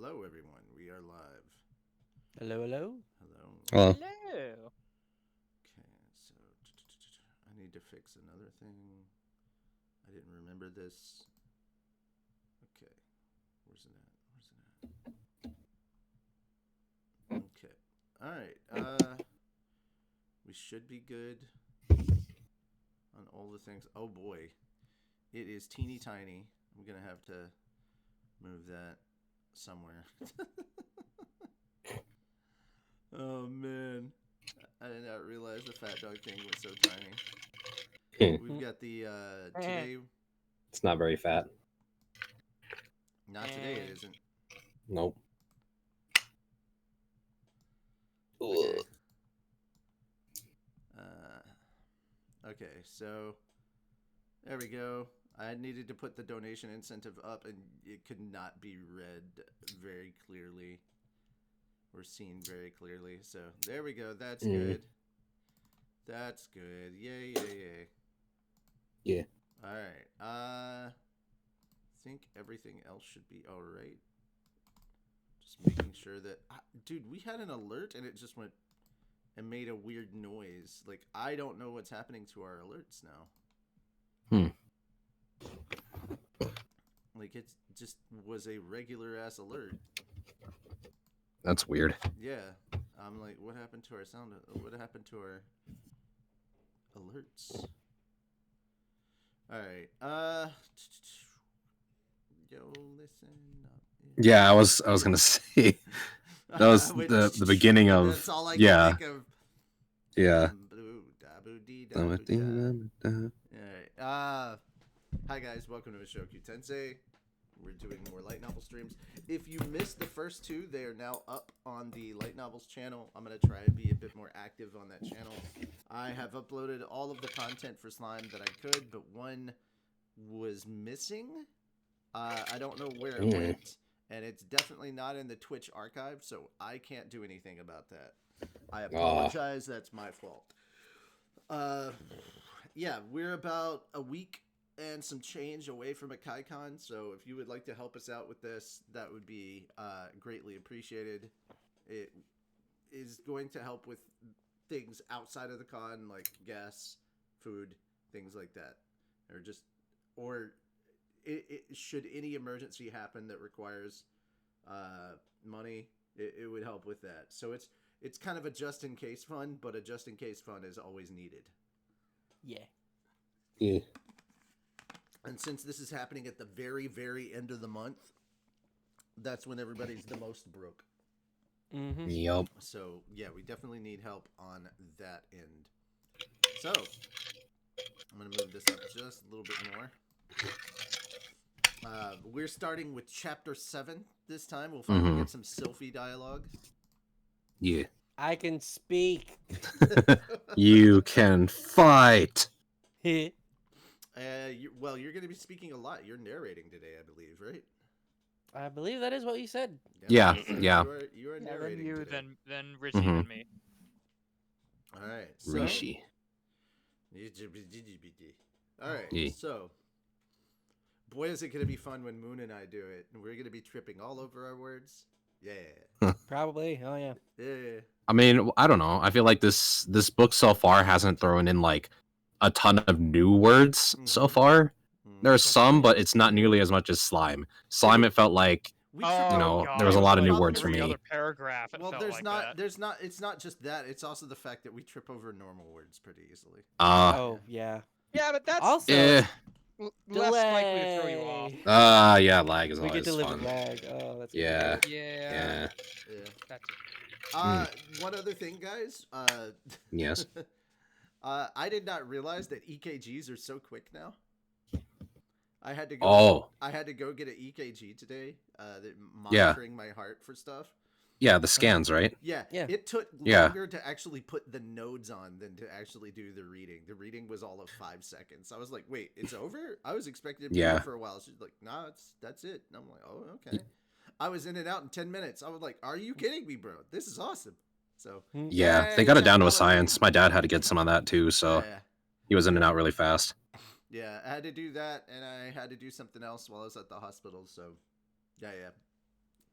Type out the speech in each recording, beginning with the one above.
Hello, everyone. We are live. Hello, hello. Hello. Well, Hello. Okay, so I need to fix another thing. I didn't remember this. Okay, where's it at? Where's it at? Okay. All right. We should be good on all the things. Oh boy, it is teeny tiny. I'm gonna have to move that somewhere. Oh man, I did not realize the fat dog thing was so tiny. We've got the today. it's not very fat. Not today. It isn't. Nope. Okay. Okay. So there we go. I needed to put the donation incentive up, and it could not be read very clearly or seen very clearly. So there we go. That's good. That's good. Yay! Yay! Yay! Yeah. All right. I think everything else should be all right. Just making sure that, dude, we had an alert and it just went and made a weird noise. Like I don't know what's happening to our alerts now. Like it just was a regular ass alert. That's weird. Yeah, I'm like, what happened to our sound? What happened to our alerts? All right. Yo, listen up. Yeah, I was gonna say that was the beginning of That's all I can think of. Yeah. All right. Hi guys, welcome to Mushoku Tensei. We're doing more light novel streams. If you missed the first two, they are now up on the light novels channel. I'm gonna try and be a bit more active on that channel. I have uploaded all of the content for Slime that I could, but one was missing. I don't know where it went, and it's definitely not in the Twitch archive, so I can't do anything about that. I apologize. That's my fault. Yeah, we're about a week and some change away from a KaiCon, so if you would like to help us out with this, that would be greatly appreciated. It is going to help with things outside of the con, like gas, food, things like that, or should any emergency happen that requires money, it would help with that. So it's kind of a just in case fund, but a just in case fund is always needed. Yeah. Yeah. And since this is happening at the very, very end of the month, that's when everybody's the most broke. Mm-hmm. Yup. So, yeah, we definitely need help on that end. So, I'm going to move this up just a little bit more. We're starting with Chapter 7 this time. We'll finally get some Sylphie dialogue. Yeah. I can speak. You can fight. You're going to be speaking a lot. You're narrating today, I believe, right? I believe that is what you said. Yeah. You are narrating then you, today. then Rishi, then me. All right. So, Rishi. All right. Yeah. So, boy, is it going to be fun when Moon and I do it. And we're going to be tripping all over our words. Yeah. Probably. Oh, yeah. Yeah. I mean, I don't know. I feel like this book so far hasn't thrown in like a ton of new words so far. There's some, but it's not nearly as much as Slime. Slime, it felt like there was a lot of new words for me. Other paragraph, it well, felt there's like not. that. There's not. It's not just that. It's also the fact that we trip over normal words pretty easily. Oh, yeah. Yeah, but that's Also, less likely to throw you off. Yeah, lag is we always get to live fun. with lag. Oh, that's Yeah. good. Yeah. That's one other thing, guys. Yes. I did not realize that EKGs are so quick now. I had to go get an EKG today, monitoring my heart for stuff. Yeah, the scans, right? Yeah. It took longer to actually put the nodes on than to actually do the reading. The reading was all of 5 seconds. I was like, wait, it's over? I was expecting it to be over for a while. She's like, nah, that's it. And I'm like, oh, okay. I was in and out in 10 minutes. I was like, are you kidding me, bro? This is awesome. So yeah, they got it down to a science. My dad had to get some of that too, so he was in and out really fast. Yeah, I had to do that, and I had to do something else while I was at the hospital. So, yeah.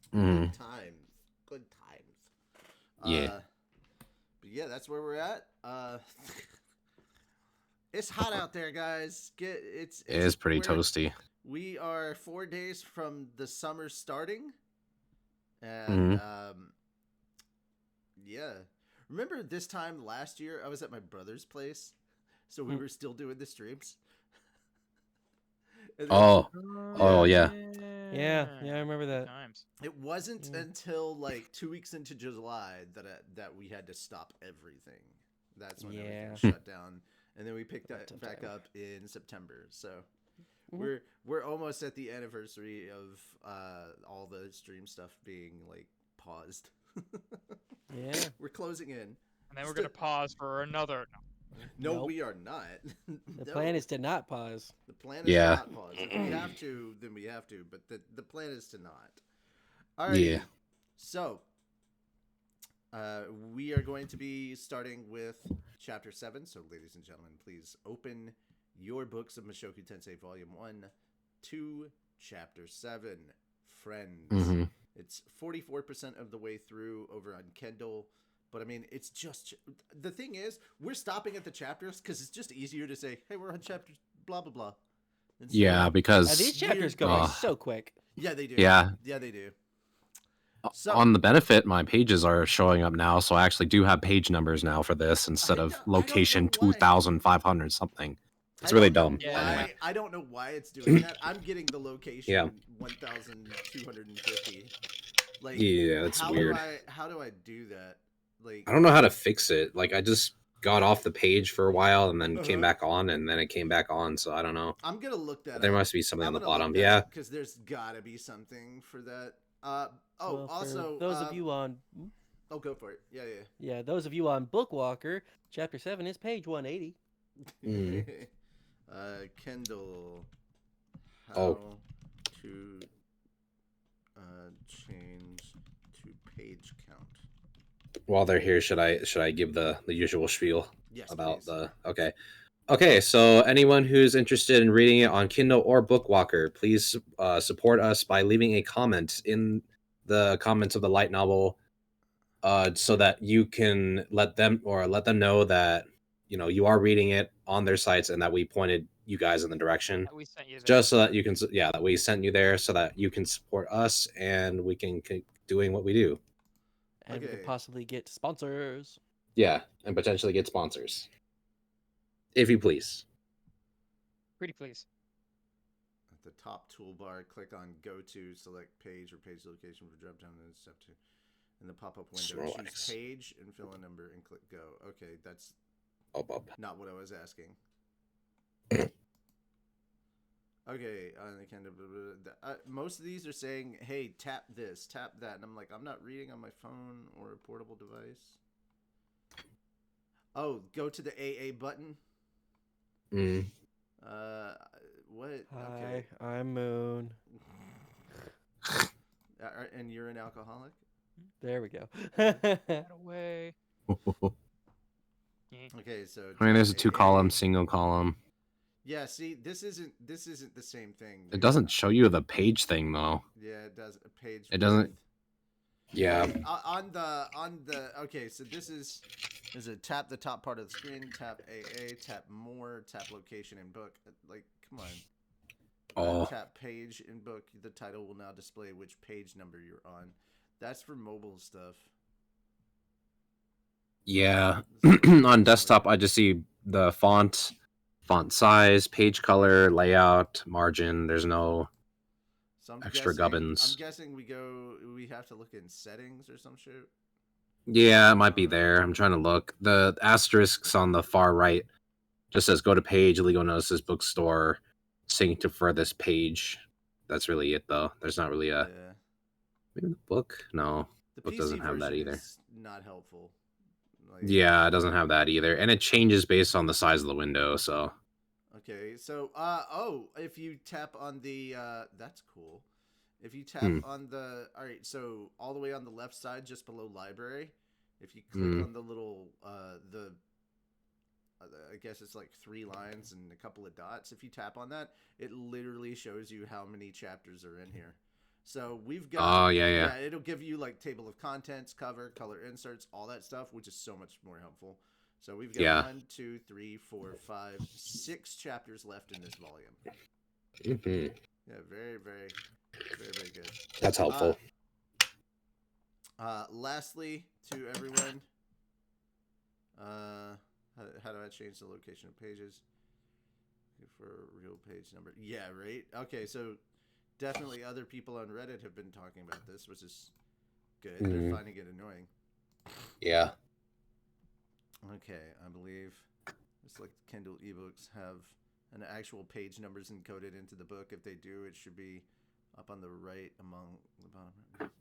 Mhm. Good times. Good times. Yeah. But yeah, that's where we're at. It's hot out there, guys. It is pretty we're toasty. we are 4 days from the summer starting, and Mhm. yeah. Remember this time last year, I was at my brother's place, so we were still doing the streams. And then Oh. Oh yeah. Yeah, I remember Good that. times. it wasn't Yeah. until like 2 weeks into July that we had to stop everything. That's when everything Yeah. shut down, and then we picked That that took back time. up in September. So Mhm. we're almost at the anniversary of all the stream stuff being like paused. Yeah. We're closing in. And then we're gonna pause for another. No, Nope. we are not. The No. plan is to not pause. The plan is Yeah. to not pause. If we have to, then we have to. But the plan is to not. Alrighty. Yeah. So we are going to be starting with chapter 7. So, ladies and gentlemen, please open your books of Mushoku Tensei Volume 1 to chapter 7. Friends. Mhm. It's 44% of the way through over on Kindle. But I mean, it's just the thing is, we're stopping at the chapters because it's just easier to say, "Hey, we're on chapter blah blah blah." instead Yeah, of- because These chapters weird go by things. so quick. yeah, they do. Yeah. Yeah, they do. So On the benefit, my pages are showing up now, so I actually do have page numbers now for this instead I of don't know location why. 2,500 something. It's I really don't know dumb. Yeah. why. Anyway. I don't know why it's doing that. I'm getting the location Yeah. 1,250. Like, Yeah, that's weird. How do I do that? Like, I don't know how to fix it. Like, I just got off the page for a while and then came Uh-huh. back on, and then it came back on. So I don't know. I'm gonna look that But there up. must be something on the bottom. Yeah. because there's gotta be something for that. Well, for also, those of you on, oh, go for it. Yeah, yeah, those of you on Bookwalker, chapter 7 is page 180. yeah. Mhm. Kendall, how Oh. to change to page count. While they're here, should I give the usual spiel Yes, about please. the Okay, so anyone who's interested in reading it on Kindle or Bookwalker, please support us by leaving a comment in the comments of the light novel, so that you can let them know that you are reading it on their sites and that we pointed you guys in the direction, We sent you there. just so that you can that we sent you there so that you can support us and we can keep doing what we do. And we Okay. could possibly get sponsors. Yeah, and potentially get sponsors, if you please. Pretty please. At the top toolbar, click on Go to, select page or page location for drop down and step 2. In the pop-up window, choose Relax. page and fill a number and click Go. Okay, that's Oh, Bob. not what I was asking. Okay, most of these are saying, "Hey, tap this, tap that," and I'm like, I'm not reading on my phone or a portable device. Oh, go to the AA button. Mm. What? Hi, I'm Moon. And you're an alcoholic? There we go. That away. Okay, so I mean, there's a tap 2 AA. column, single column. Yeah, see, this isn't the same thing. It dude. doesn't show you the page thing though. Yeah, it does. A page. It doesn't- width. Yeah. Like, on the. Okay, so this is a tap the top part of the screen, tap AA, tap more, tap location and book. Like, come on. Oh. Tap page in book. The title will now display which page number you're on. That's for mobile stuff. Yeah. On desktop, I just see the font size, page color, layout, margin. There's no So I'm extra gubbins. I'm guessing we have to look in settings or some shit. Yeah, it might be there. I'm trying to look. The asterisks on the far right just says go to page, legal notices, bookstore, sync to furthest page. That's really it though. There's not really a Yeah. maybe the book? No. The Book PC doesn't have that version either. is not helpful. Like, Yeah, it doesn't have that either. And it changes based on the size of the window, so okay, so if you tap on the that's cool. If you tap Hmm. on the all right, so all the way on the left side, just below library, if you click Hmm. on the little I guess it's like 3 lines and a couple of dots. If you tap on that, it literally shows you how many chapters are in here. So we've got. Oh, yeah. It'll give you like table of contents, cover, color inserts, all that stuff, which is so much more helpful. So we've got Yeah. 1, 2, 3, 4, 5, 6 chapters left in this volume. Mm-hmm. Yeah, very, very, very, very good. That's helpful. Lastly, to everyone, how do I change the location of pages for a real page number? Yeah, right. Okay, so definitely other people on Reddit have been talking about this, which is good. They're finding it annoying. Yeah. Okay, I believe it's like Kindle ebooks have an actual page numbers encoded into the book. If they do, it should be up on the right among the bottom.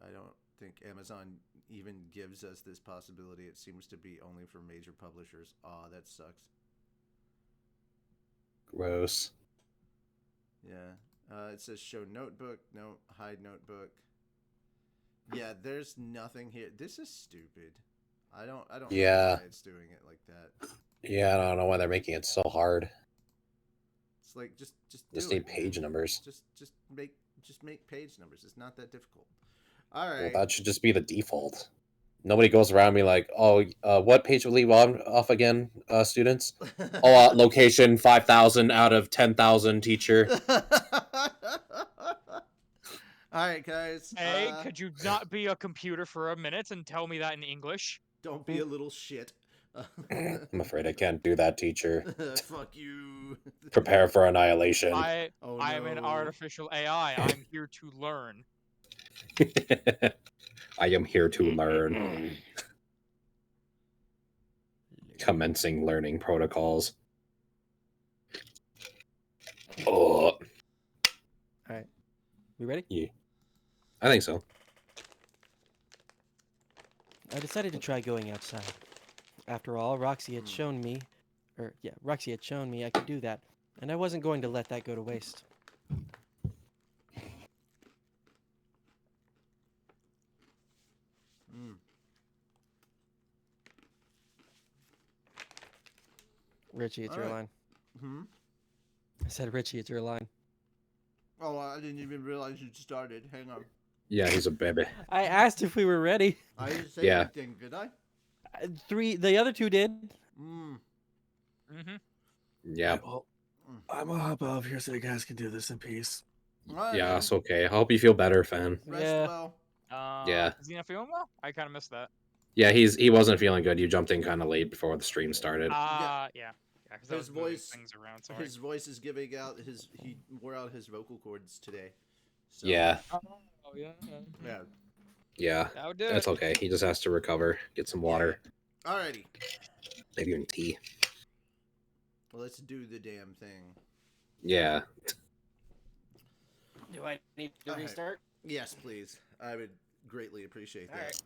I don't think Amazon even gives us this possibility. It seems to be only for major publishers. Aw, that sucks. Gross. Yeah. It says show notebook. No, hide notebook. Yeah, there's nothing here. This is stupid. I don't know why it's doing it like that. Yeah, I don't know why they're making it so hard. It's like just Need page numbers. Just make page numbers. It's not that difficult. All right. Well, that should just be the default. Nobody goes around me like, oh, what page will leave off again, students? Oh, location 5,000 out of 10,000, teacher. All right, guys. Hey, could you not be a computer for a minute and tell me that in English? Don't be a little shit. I'm afraid I can't do that, teacher. Fuck you. Prepare for annihilation. I am an artificial AI. I'm here to learn. I am here to learn. Commencing learning protocols. Oh. All right. We ready? Yeah. I think so. I decided to try going outside. After all, Roxy had shown me I could do that, and I wasn't going to let that go to waste. Richie, it's your line. I said, Richie, it's your line. Oh, I didn't even realize you started. Hang on. Yeah, he's a baby. I asked if we were ready. I didn't say anything, did I? The other two did. Yeah. Well, I'm gonna hop off here so you guys can do this in peace. Yeah, it's okay. I hope you feel better, fan. Rest Yeah. well. Yeah. Is he not feeling well? I kind of missed that. Yeah, he wasn't feeling good. You jumped in kind of late before the stream started. Yeah. Because His voice, things around. Sorry. his voice is giving out he wore out his vocal cords today. So, Yeah. Oh yeah. Yeah. Yeah. That would do That's it. okay. He just has to recover, get some water, Alrighty. maybe even tea. Well, let's do the damn thing. Yeah. Do I need to All right. restart? Yes, please. I would greatly appreciate that. Alright.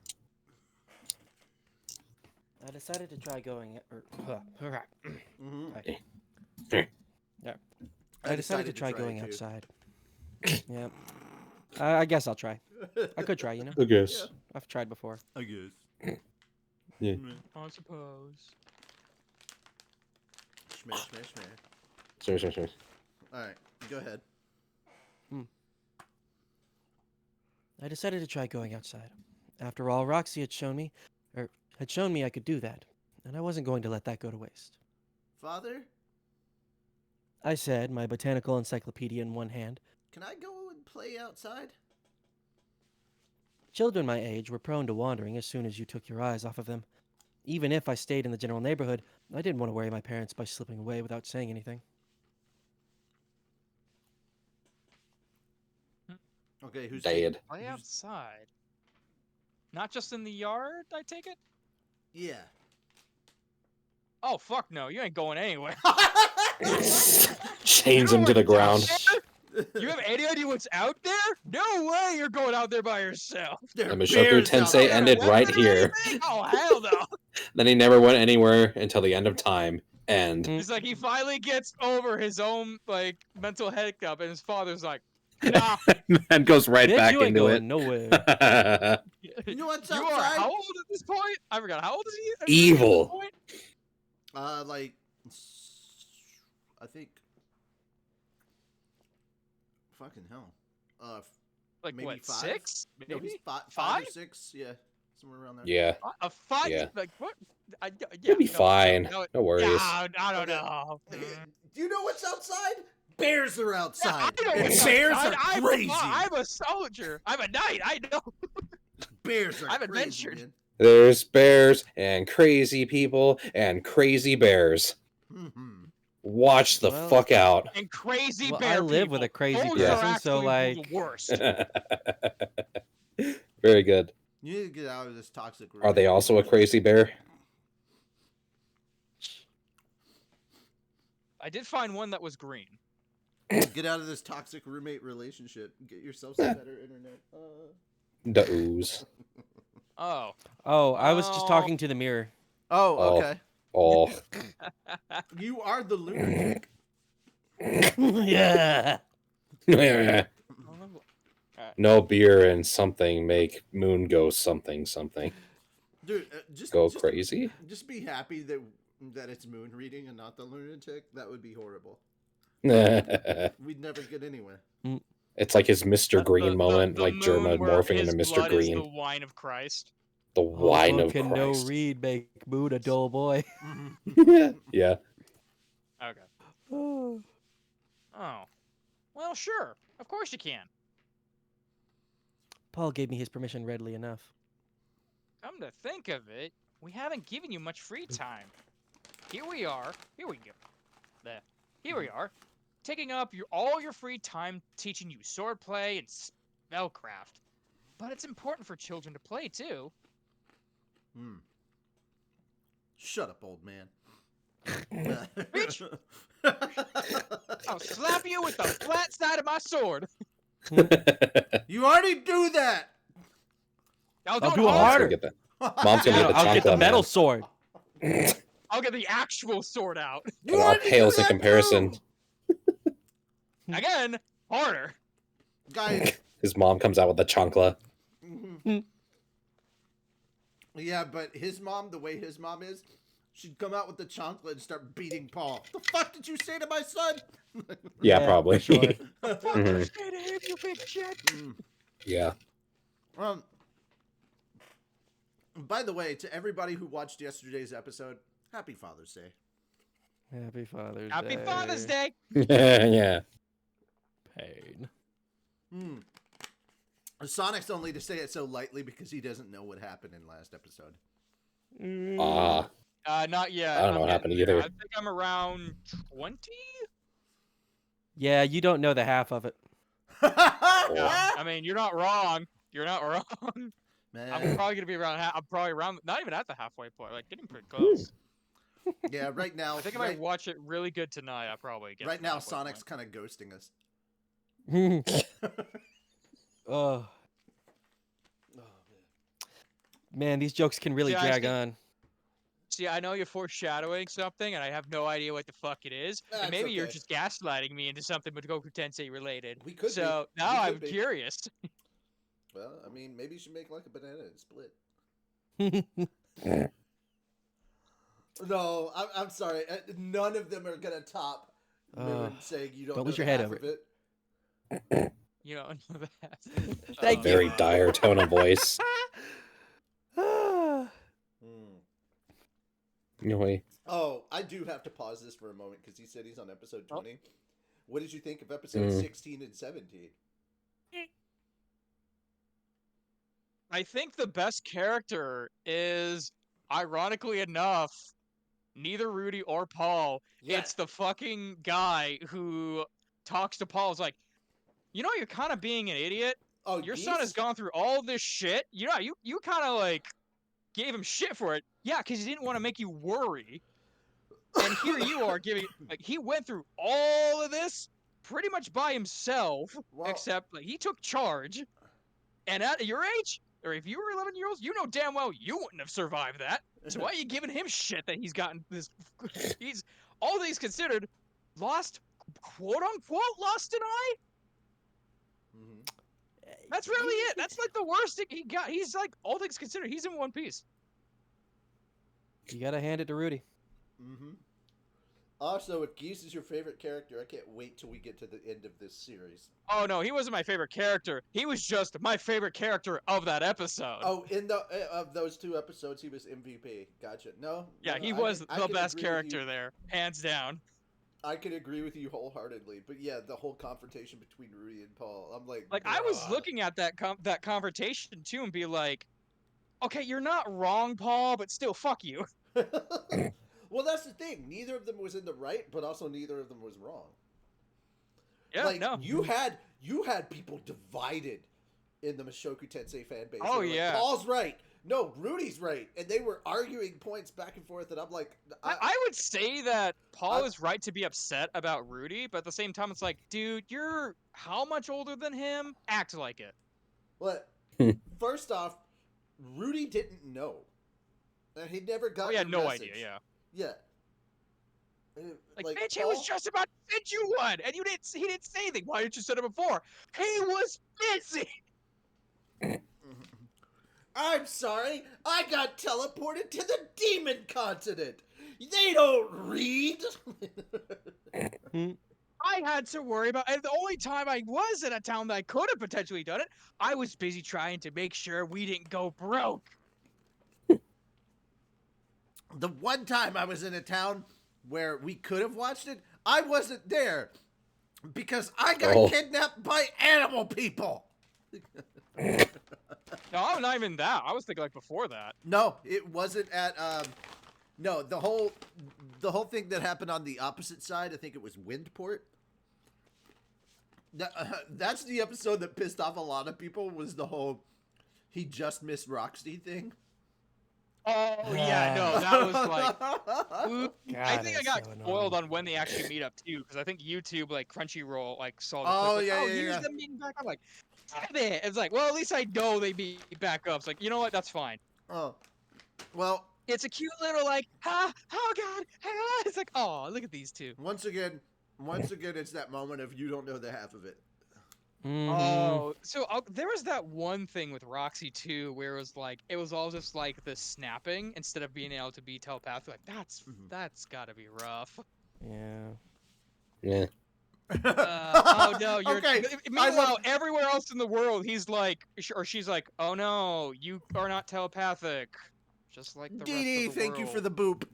I decided to try going. I decided to try going outside. Yeah. I guess I'll try. I could try, you know. I guess. I've tried before. I guess. Yeah. I suppose. Smash, smash, smash. Sure. Alright, go ahead. I decided to try going outside. After all, Roxy had shown me I could do that, and I wasn't going to let that go to waste. Father, I said, my botanical encyclopedia in one hand. can I go and play outside? Children my age were prone to wandering as soon as you took your eyes off of them. Even if I stayed in the general neighborhood, I didn't want to worry my parents by slipping away without saying anything. Okay, who's Dad. Play outside. Not just in the yard, I take it? Yeah. Oh, fuck no. You ain't going anywhere. Chains him to the ground. You have any idea what's out there? No way you're going out there by yourself. The Mushoku Tensei ended right here. Oh, hell no. Then he never went anywhere until the end of time. And It's like he finally gets over his own, like, mental hiccup, and his father's like, nah. then goes right Bitch, back you ain't into going it. nowhere. You know what's You are outside? how old at this point? I forgot. How old is he? Evil. At this point? Like, I think fucking hell. Like maybe what? 5? 6? No, Maybe he's 5 5? or 6. Yeah, somewhere around there. Yeah, A 5? Yeah. Like what? Yeah. you'll be fine. No, No worries. yeah, I don't Okay. know. Do you know what's outside? Bears are Yeah, outside. I know And what's bears outside. are crazy. I'm a soldier. I'm a knight. I know. Bears are I've crazy, adventured. man. There's bears and crazy people and crazy bears. Mhm. Watch the Well- fuck out. And crazy Well, bear I live people. with a crazy Those Yeah. are person, so actually like, the worst. Very good. You need to get out of this toxic Are they roommate also a relationship. crazy bear? I did find one that was green. Get out of this toxic roommate relationship. Get yourself some better internet. The ooze. Oh. oh, I was just Oh. talking to the mirror. Oh, Oh. okay. Oh. You are the lunatic. Yeah. No beer and something make moon go something something. Dude, just Go just, crazy? Just be happy that it's moon reading and not the lunatic. That would be horrible. It's We'd never get anywhere. like his Mr. Green moment, the like moon Germa where morphing his into Mr. blood is Green. the wine of Christ. The wine All of book and no Christ. read make mood a dull boy. Yeah. Okay. Oh. Oh. Well, sure. Of course you can. Paul gave me his permission readily enough. Come to think of it, we haven't given you much free time. Here we are. Here we go. There. Here we are. Taking up all your free time teaching you swordplay and spellcraft. But it's important for children to play too. Hmm. Shut up, old man. Bitch! I'll slap you with the flat side of my sword. You already do that. I'll I'll do do it it Mom's harder. gonna get the Mom's gonna Yeah, get the I'll get the chancla, metal man. sword. I'll get the actual sword out. You It all already do pales in that comparison. too. Again, harder. Guys. His mom comes out with the chancla. Yeah, but his mom, the way his mom is, she'd come out with the chancla and start beating Paul. The fuck did you say to my son? Yeah, Yeah, probably. for sure. Fuck Mhm. you say to him, you big shit. Yeah. By the way, to everybody who watched yesterday's episode, happy Father's Day. Happy Father's Happy Day. Father's Day. Yeah. Pain. Sonic's only to say it so lightly because he doesn't know what happened in last episode. Not yet. I don't know what happened getting there. either. I think I'm around 20. Yeah, you don't know the half of it. I mean, you're not wrong. You're not wrong. Man. I'm probably gonna be around. I'm probably around. Not even at the halfway point. Like getting pretty close. Yeah, right now. I think if I watch it really good tonight, I'll probably get. Right to the now, halfway Sonic's point. kind of ghosting us. Oh. Man, these jokes can really See, I drag think- on. See, I know you're foreshadowing something, and I have no idea what the fuck it is. That's And maybe you're okay. just gaslighting me into something Mushoku Tensei related. We could be. So now We I'm could be. curious. Well, I mean, maybe you should make like a banana and split. No, I'm sorry. None of them are gonna top Mirren saying you don't don't know lose your the head half over of it. it. You don't know that. Thank you. Very dire tone of voice. Hmm. No, Oh, I do have to pause this for a moment because he said he's on episode 20. What did you think of episode 16 and 17? I think the best character is, ironically enough, neither Rudy or Paul. Yeah. It's the fucking guy who talks to Paul. Is like, you know, you're kind of being an idiot. Oh, Your son has Geese? gone through all this shit. You know, you kind of like gave him shit for it. Yeah, because he didn't want to make you worry. And here you are giving, like, he went through all of this pretty much by himself, Well- except like he took charge. And at your age, or if you were 11-year-olds, you know damn well you wouldn't have survived that. So why are you giving him shit that he's gotten this? He's all things considered, lost, quote unquote, lost an eye. Mhm. That's really it. That's like the worst thing he got. He's like, all things considered, he's in one piece. You gotta hand it to Rudy. Mm-hmm. Also, if Geese is your favorite character, I can't wait till we get to the end of this series. Oh no, he wasn't my favorite character. He was just my favorite character of that episode. Oh, in the of those 2 episodes, he was MVP. Gotcha. No, Yeah, no, he I was I the can best agree with character you. there, hands down. I can agree with you wholeheartedly. But yeah, the whole confrontation between Rudy and Paul, I'm like, Like I was bruh. looking at that confrontation too and be like, okay, you're not wrong, Paul, but still, fuck you. Well, that's the thing. Neither of them was in the right, but also neither of them was wrong. Yeah, Like no. you had people divided in the Mushoku Tensei fan base. Oh, They were like, yeah. Paul's right. No, Rudy's right, and they were arguing points back and forth. And I'm like, I would say that Paul is right to be upset about Rudy, but at the same time, it's like, dude, you're how much older than him? Act like it. But first off, Rudy didn't know, and he never got. Oh, he had the no message. idea, yeah. Yeah. Like, bitch, he was just about to send you one, and he didn't say anything. Why didn't you send it before? He was busy. I'm sorry, I got teleported to the demon continent. They don't read. I had to worry about, and the only time I was in a town that I could have potentially done it, I was busy trying to make sure we didn't go broke. The one time I was in a town where we could have watched it, I wasn't there because I got kidnapped by animal people. No, I'm not even that. I was thinking like before that. No, it wasn't at no, the whole thing that happened on the opposite side, I think it was Windport. That's the episode that pissed off a lot of people, was the whole he just missed Roxy thing. Oh yeah, no, that was like. Ooh, I God, think I it's got so spoiled annoying. on when they actually meet up too, because I think YouTube, like Crunchyroll, like saw the Oh, clip, like, yeah, oh, yeah, here's yeah. them meeting back up. Like, damn it! It's like, well, at least I know they meet back up. It's like, you know what? That's fine. Oh, well, It's a cute little like, oh god, ah. It's like, oh, look at these two. once again, it's that moment of you don't know the half of it. Oh, so there was that one thing with Roxy too, where it was all just like the snapping instead of being able to be telepathic. Like that's gotta be rough. Yeah. Oh no, you're okay. Meanwhile, everywhere else in the world, he's like, or she's like, oh no, you are not telepathic, just like the rest of the thank you world. for the boop.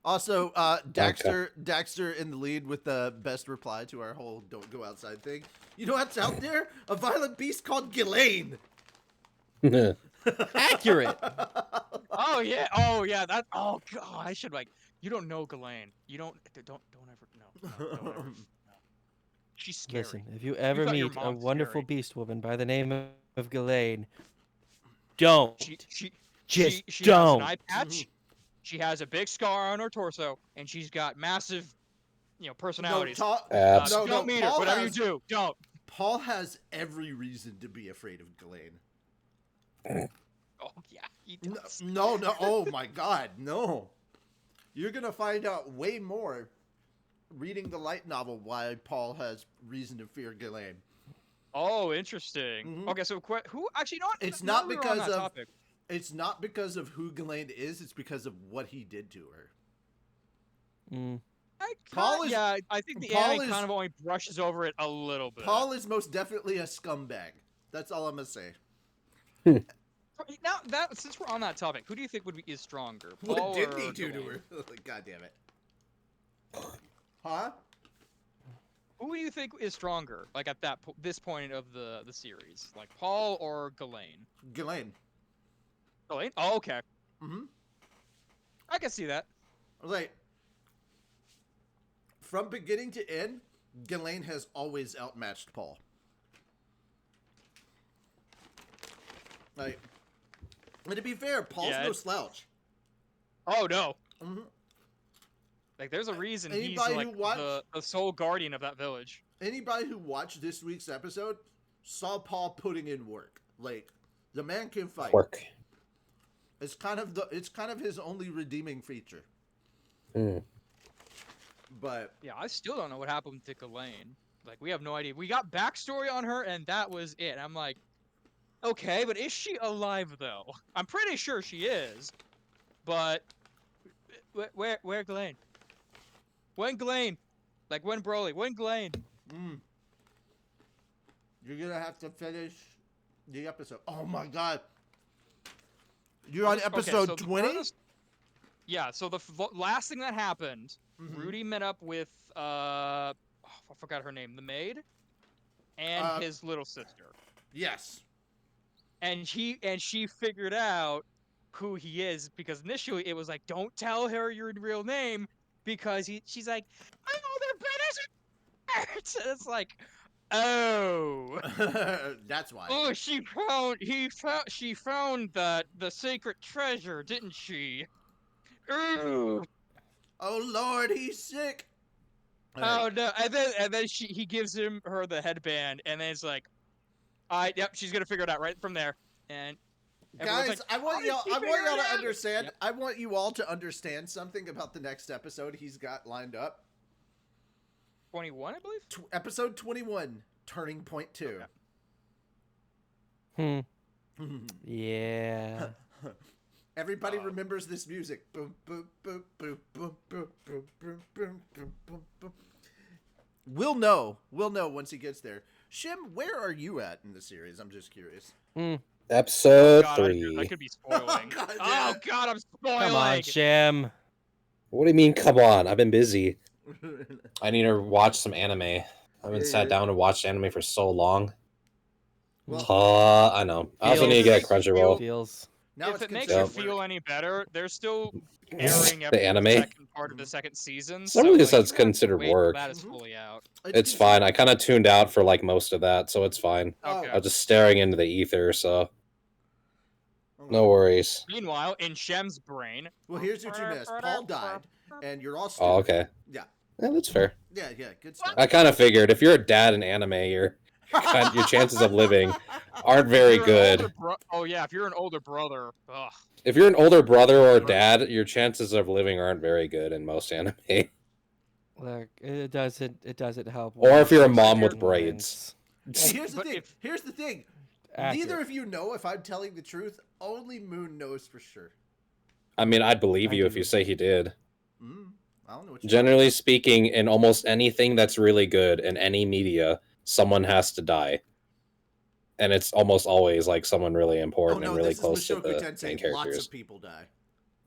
Also, Daxter in the lead with the best reply to our whole "don't go outside" thing. You know what's out there? A violent beast called Ghislaine. Accurate. Oh yeah, that. Oh god, I should like. You don't know Ghislaine. You don't ever. No, don't ever. No. She's scary. Listen, if you ever thought your meet a mom's wonderful scary. beast woman by the name of Ghislaine, don't. She Just has don't. an eye patch. She has a big scar on her torso, and she's got massive, personalities. Don't meet her. Whatever you do, don't. Paul has every reason to be afraid of Ghislaine. Oh yeah, he does. No. Oh my God, no. You're gonna find out way more reading the light novel why Paul has reason to fear Ghislaine. Oh, interesting. Mhm. Okay, so who actually not? It's now not we were on because that of topic. it's not because of who Ghislaine is. It's because of what he did to her. I think the anime kind of only brushes over it a little bit. Paul is most definitely a scumbag. That's all I'm gonna say. Now since we're on that topic, who do you think is stronger? What Paul did or he do to Ghislaine? her? God damn it. Huh? Who do you think is stronger? Like at this point of the series, like Paul or Ghislaine? Ghislaine. Ghislaine? Oh, okay. Mm-hmm. I can see that. Like, from beginning to end, Ghislaine has always outmatched Paul. Like, and to be fair, Paul's no slouch. Oh no. Mm-hmm. Like, there's a reason Anybody he's like who watched- the sole guardian of that village. Anybody who watched this week's episode saw Paul putting in work. Like, the man can fight. Work. It's kind of his only redeeming feature. But Yeah, I still don't know what happened to Ghislaine. Like, we have no idea. We got backstory on her, and that was it. I'm like, okay, but is she alive though? I'm pretty sure she is, but where Ghislaine? Gwen Glane. Like Gwen Broly. Gwen Glane. Mm. You're gonna have to finish the episode. Oh my god. You're on Okay, so episode the 20? furthest- Yeah, so the last thing that happened, Mhm. Rudy met up with I forgot her name, the maid, and his little sister. Yes. And she figured out who he is because initially it was like, don't tell her your real name because she's like, I'm older brother's. It's like, oh. That's why. Oh, she found that the sacred treasure, didn't she? Ooh. Oh lord, he's sick. Oh no! And then he gives her the headband, and then it's like, yep, she's gonna figure it out right from there. And everyone's Guys, like, I want "How did y'all she I want figure y'all it to out?" understand. Yep. I want you all to understand something about the next episode he's got lined up. 21, I believe. Episode 21, Turning Point 2. Hmm. Yeah. Everybody remembers this music. Boom, boom, boom, boom, boom, boom, boom, boom, boom, boom, boom, boom. We'll know once he gets there. Shim, where are you at in the series? I'm just curious. Episode God, 3. I could be spoiling. God, Oh yeah. God, I'm spoiling. Come on, Shem. What do you mean, come on? I've been busy. I need to watch some anime. I haven't sat down and watched anime for so long. Well, I know. I also Feels- need to get Makes you Crunchyroll. Feels. now If it's it makes considered you feel work. any better, they're still airing The anime? the second part of the second season. Some really like, says you don't have to considered wait till work. That is Mhm. fully out. It's fine. I kind of tuned out for like most of that, so it's fine. Oh. Okay. I was just staring into the ether, so Okay. no worries. Meanwhile, in Shem's brain. Well, here's what you missed. Paul died, and you're all stupid. Oh, okay. Yeah. Yeah, that's fair. Yeah, good stuff. I kind of figured if you're a dad in anime, your chances of living aren't very If you're an good. older if you're an older brother, ugh. If you're an older brother or dad, your chances of living aren't very good in most anime. Look, it doesn't help. Or when if you're a there's mom with certain braids. wins. See, here's the But thing. if- Here's the thing. Accurate. Neither of you know if I'm telling the truth. Only Moon knows for sure. I mean, I'd believe I you if do. you say he did. I don't know what you're Generally speaking, in almost anything that's really good in any media, someone has to die. And it's almost always like someone really Oh important no, and really this close is to Mushoku the main Tensei. Lots characters. of people die.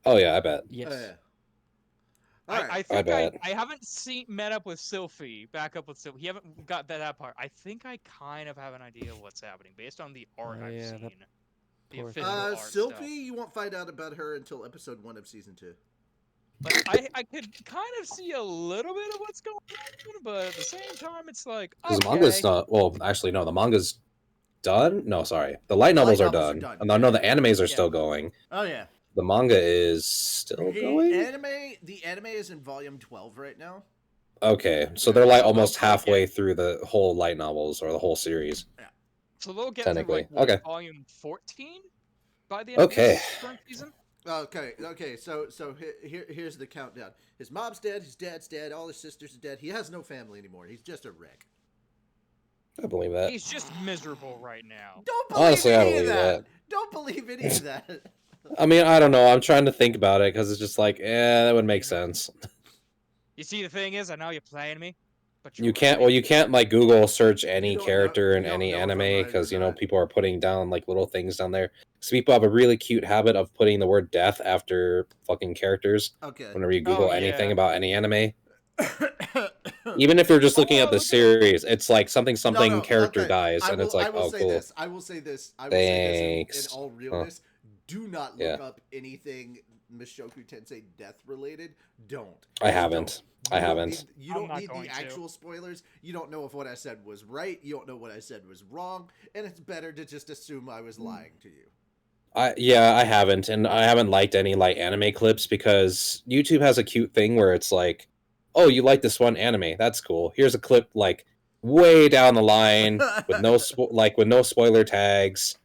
Oh yeah, I bet. Yes. All right. I think bet. I haven't met up with Sylphie, back up with Sylphie. He haven't got that part. I think I kind of have an idea of what's happening based on the art I've Yeah, that seen. The poor official thing. art Sylphie, stuff. you won't find out about her until episode 1 of season 2. Like, I could kind of see a little bit of what's going on, but at the same time, it's like, Because okay. the manga's not. Well, actually, no. The manga's done. No, sorry. The light novels are done. No, the animes are still going. Oh yeah. The manga is still going. The anime is in volume 12 right now. Okay, so they're like almost halfway through the whole light novels or the whole series. So they'll get through Technically. like what, Okay. volume 14 by the end of Okay. this current season. Okay. So here's the countdown. His mom's dead. His dad's dead. All his sisters are dead. He has no family anymore. He's just a wreck. I believe that. He's just miserable right now. Don't believe Honestly, I any of believe that. that. Don't believe any of that. I mean, I don't know. I'm trying to think about it because it's just like, that would make sense. You see, the thing is, I know you're playing me, but You can't. Well, you can't like Google search any don't know- character in you don't any know if I'm anime right or because not. people are putting down like little things down there. Because people have a really cute habit of putting the word death after fucking characters Okay. whenever you Google Oh, anything yeah. about any anime. Even if you're just looking at the look at- series, it's like something No, character okay. dies, I and will, it's like, I will oh, say cool. this. I will say this. I will say this Thanks. in all realness. Do not look Yeah. up anything Mushoku Tensei death related. Don't. I Just haven't. don't. I You don't haven't. need- You I'm don't not need going the to. actual spoilers. You don't know if what I said was right. You don't know what I said was wrong. And it's better to just assume I was lying to you. I haven't, and I haven't liked any like anime clips because YouTube has a cute thing where it's like, oh, you like this one anime, that's cool. Here's a clip like way down the line with no with no spoiler tags.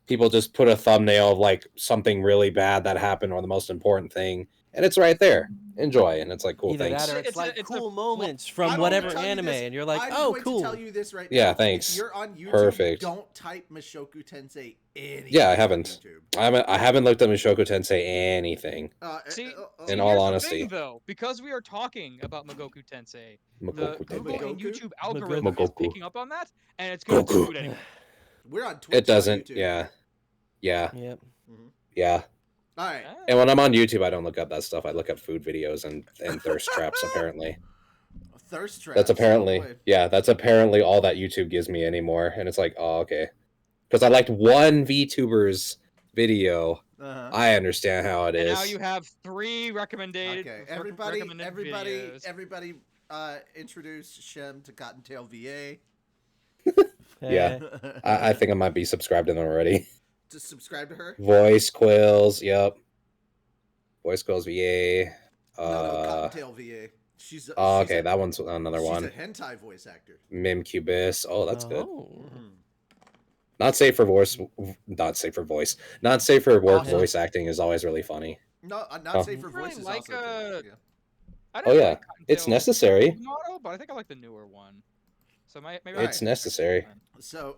People just put a thumbnail of like something really bad that happened or the most important thing, and it's right there. Enjoy, and it's like cool. Either Thanks. that or it's like It's a cool flo- moments I'm from going whatever to tell you anime, this- and you're like, I'm oh, going cool. to tell you this right Yeah, now. thanks. If you're on YouTube, Perfect. don't type Mushoku Tensei anything. Yeah, I on haven't. YouTube. I haven't looked at Mushoku Tensei anything. See, In see, all here's honesty. the thing, though, because we are talking about Magoku Tensei, the Magoku Google Tensei. and Magoku? YouTube algorithm is Magoku. picking up on that, and it's going to Goku. do it anyway. we're on Twitch. It doesn't. On YouTube. Yeah. Yeah. Yep. Yeah. All right. Ah. And when I'm on YouTube, I don't look up that stuff. I look up food videos and thirst traps. Apparently, Thirst traps. that's apparently Oh, boy. that's apparently all that YouTube gives me anymore. And it's like, oh, okay, because I liked one VTuber's video. Uh-huh. I understand how it And is. now you have 3 recommended. Okay, recommended videos. everybody, introduce Shem to Cottontail VA. Yeah. I think I might be subscribed to them already. To subscribe to her. Voice Quills. Yep. Voice Quills VA. No, Cottontail VA. She's. Oh, she's okay, a, that one's another she's one. a hentai voice actor. Mimcubus. Oh, that's good. Oh. Not safe for voice. Not safe for voice. Not safe for work. Awesome. Voice acting is always really funny. No, not Oh. safe for Really voices. like, also good. Yeah. I Oh, didn't yeah. like It's Cottontail's necessary. old model, but I think I like the newer one. So maybe It's necessary. So,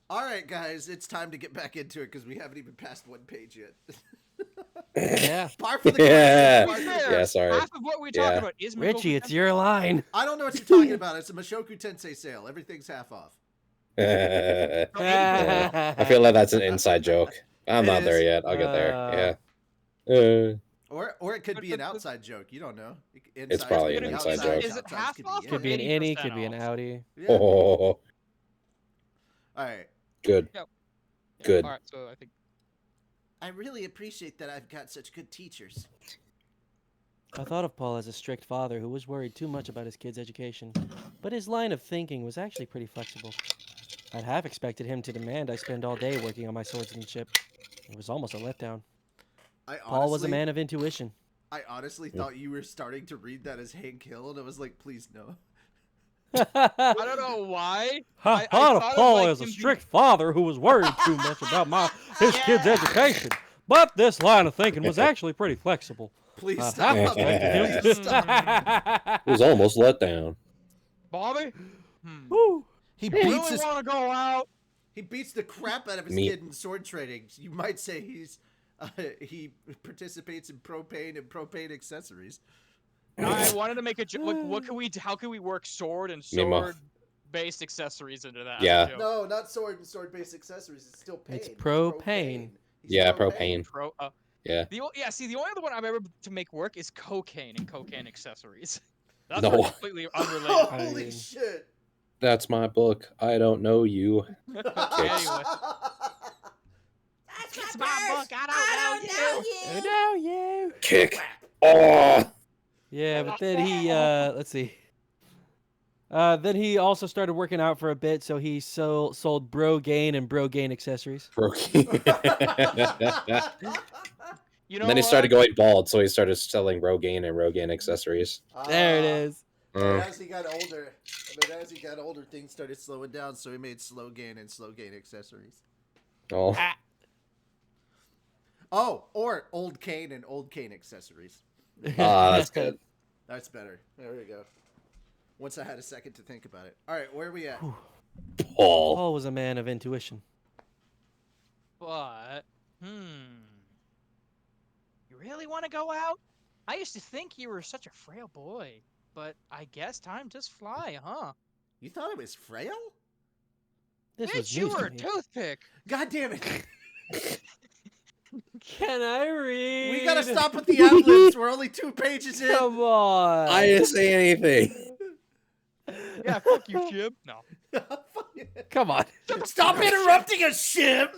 all right, guys, it's time to get back into it because we haven't even passed one page yet. Yeah. Par for the Yeah. course. To be Par for the fair, Yeah, sorry. half of what we talk Yeah. about is Richie, Magoku it's Tensei. your line. I don't know what you're talking about. It's a Mushoku Tensei sale. Everything's half off. I feel like that's an inside joke. I'm It not there is. yet. I'll get there. Yeah. Or it could be an But- outside joke. You don't know. It's probably an inside joke. Is it half off Could be an 80% innie, could be an off. outie. Yeah. Oh, All right. good. Yeah, Good. All right, so I think I really appreciate that I've got such good teachers. I thought of Paul as a strict father who was worried too much about his kid's education, but his line of thinking was actually pretty flexible. I'd have expected him to demand I spend all day working on my swordsmanship. It was almost a letdown. Paul was a man of intuition. I honestly thought you were starting to read that as Hank Hill, and I was like, please no. I don't know why. I I thought of thought of, Paul like, as a him being- strict father who was worried too much about his kid's education. But this line of thinking was actually pretty flexible. Please I'd stop. have expected Please him stop. It was almost let down. Bobby. Woo. He Really beats his, want to go out? he beats the crap out of his Me- kid in sword training. You might say he participates in propane and propane accessories. I wanted to make a joke. Like, what can we? How can we work sword and Mimo. sword-based accessories into that? Yeah. joke? No, not sword-based accessories. It's still pain. It's propane. He's Yeah, propane. Yeah. See, the only other one I'm able to make work is cocaine and cocaine accessories. That's No. completely unrelated. Holy mean- shit. That's my book. I don't know you. Anyway, That's it's my book. I don't know you. Oh, no, you. Kick. Oh. Yeah, but then he, let's see. Then he also started working out for a bit, so he sold Brogain and Brogain accessories. You know Then he what? started going bald, so he started selling Rogaine and Rogaine accessories. There it is. And as he got older, things started slowing down, so he made slow gain and slow gain accessories. Oh. Oh, or old cane and old cane accessories. Ah, that's good. That's better. There we go. Once I had a second to think about it. All right, where are we at? Paul. Paul was a man of intuition. But, you really want to go out? I used to think you were such a frail boy, but I guess time does fly, huh? You thought it was frail? This was Bitch, you news to were a me. toothpick. God damn it. Can I read? We gotta stop with the ad-libs. We're only 2 pages in. Come on. I didn't say anything. Yeah, fuck you, Jim. No. Come on. Stop interrupting us, Shim!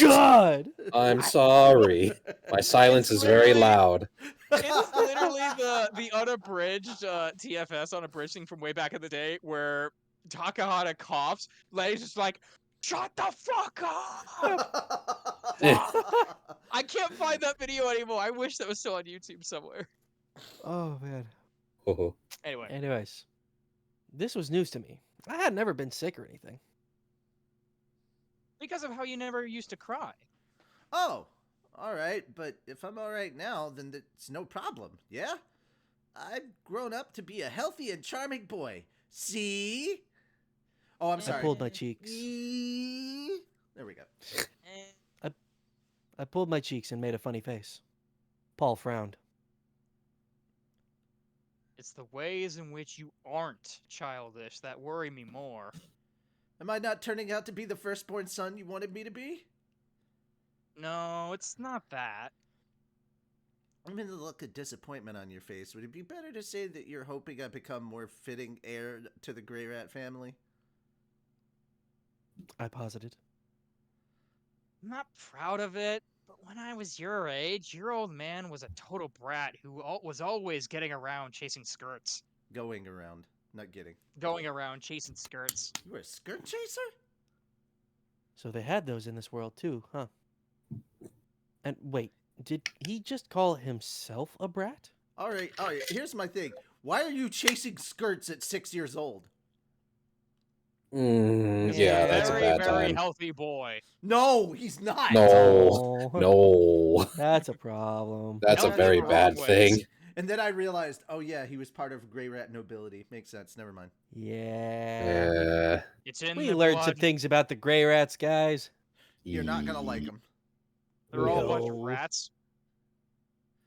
God. I'm sorry. My silence is very loud. It's literally the unabridged TFS unabridged thing from way back in the day where Takahata coughs. Lei's just like, shut the fuck up! I can't find that video anymore. I wish that was still on YouTube somewhere. Oh man. Oh. Anyway, Anyways, this was news to me. I had never been sick or anything. because of how you never used to cry. Oh. All right, but if I'm all right now, then it's no problem. Yeah? I've grown up to be a healthy and charming boy. See? Oh, I'm I sorry. pulled my cheeks. There we go. Eh, I pulled my cheeks and made a funny face. Paul frowned. It's the ways in which you aren't childish that worry me more. Am I not turning out to be the firstborn son you wanted me to be? No, it's not that. I'm in the look of disappointment on your face. Would it be better to say that you're hoping I become more fitting heir to the Grey Rat family? I posited. I'm not proud of it, but when I was your age, your old man was a total brat who was always getting around chasing skirts. Going around. Not getting. Going around chasing skirts. You were a skirt chaser? So they had those in this world too, huh? And wait, did he just call himself a brat? All right. Here's my thing. Why are you chasing skirts at 6 years old? Yeah, that's a very, bad very time. healthy boy. No, he's not. No, no, That's a problem. that's a Healthy very in both bad ways. thing. And then I realized, oh yeah, he was part of Grey Rat nobility. Makes sense. Never mind. Yeah. Yeah, It's in We the learned blood. some things about the gray rats, guys. You're not gonna like him. They're all a bunch of No. rats.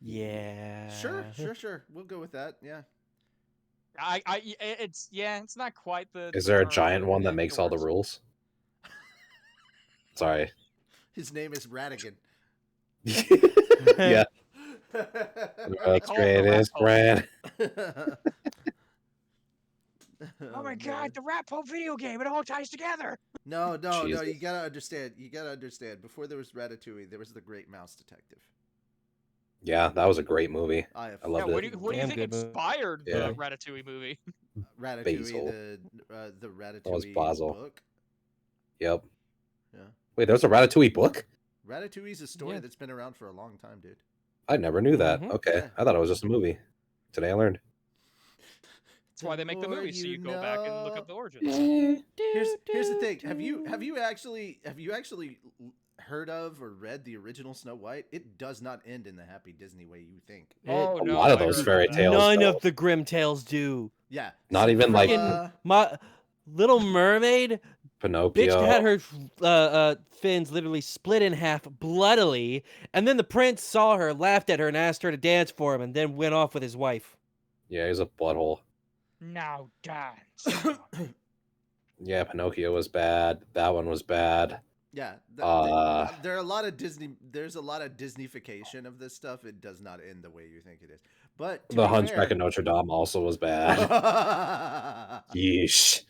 Yeah. Sure. We'll go with that. Yeah. It's not quite the. Is the there a term, giant but one that it makes all the works. rules? Sorry. His name is Ratigan. Yeah, that's call it the great. It's rat Brad. Oh my god, the Rat Pope video game! It all ties together. No. Jesus. You gotta understand. Before there was Ratatouille, there was the Great Mouse Detective. Yeah, that was a great movie. I have I loved Yeah, it. what do you Damn think good movie. inspired Yeah. the Ratatouille movie? Ratatouille, Basil. the was Ratatouille Basil. book. Yep. Yeah. Wait, there's a Ratatouille book? Ratatouille's a story Yeah. that's been around for a long time, dude. I never knew that. Mhm. Okay, Yeah. I thought it was just a movie. Today I learned. That's why they make the more movie, so you go back and look up the origins. Here's the thing. Have you actually heard of or read the original Snow White? It does not end in the happy Disney way you think. Oh A no, lot of I those heard fairy about that. tales. None though. of the Grim Tales do. Yeah. Not even like My Little Mermaid, Pinocchio. bitch had her fins literally split in half bloodily, and then the prince saw her, laughed at her, and asked her to dance for him, and then went off with his wife. Yeah, he's a butthole. Now dance. Yeah, Pinocchio was bad. That one was bad. Yeah. There are a lot of Disney. There's a lot of Disneyfication of this stuff. It does not end the way you think it is. But to The be Hunchback fair- of Notre Dame also was bad. Yeesh.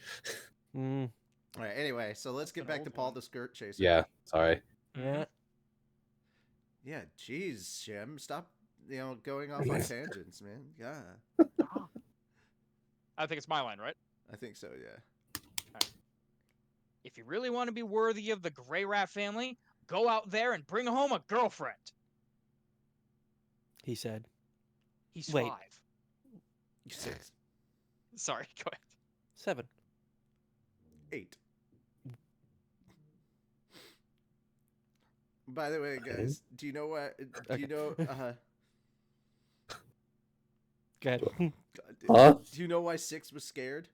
Mm, All right. Anyway, so let's get an back to old Paul one. the Skirt Chaser. Yeah, sorry. yeah. Yeah. Jeez, Shem, stop. Going off on tangents, man. Yeah. I think it's my line, right? I think so. Yeah. If you really want to be worthy of the Grey Rat family, go out there and bring home a girlfriend. He said. He's Wait. 5. You 6, Sorry, go ahead. 7. 8. By the way, guys, do you know what? Do you know? Go ahead. God, Huh? do you know why 6 was scared?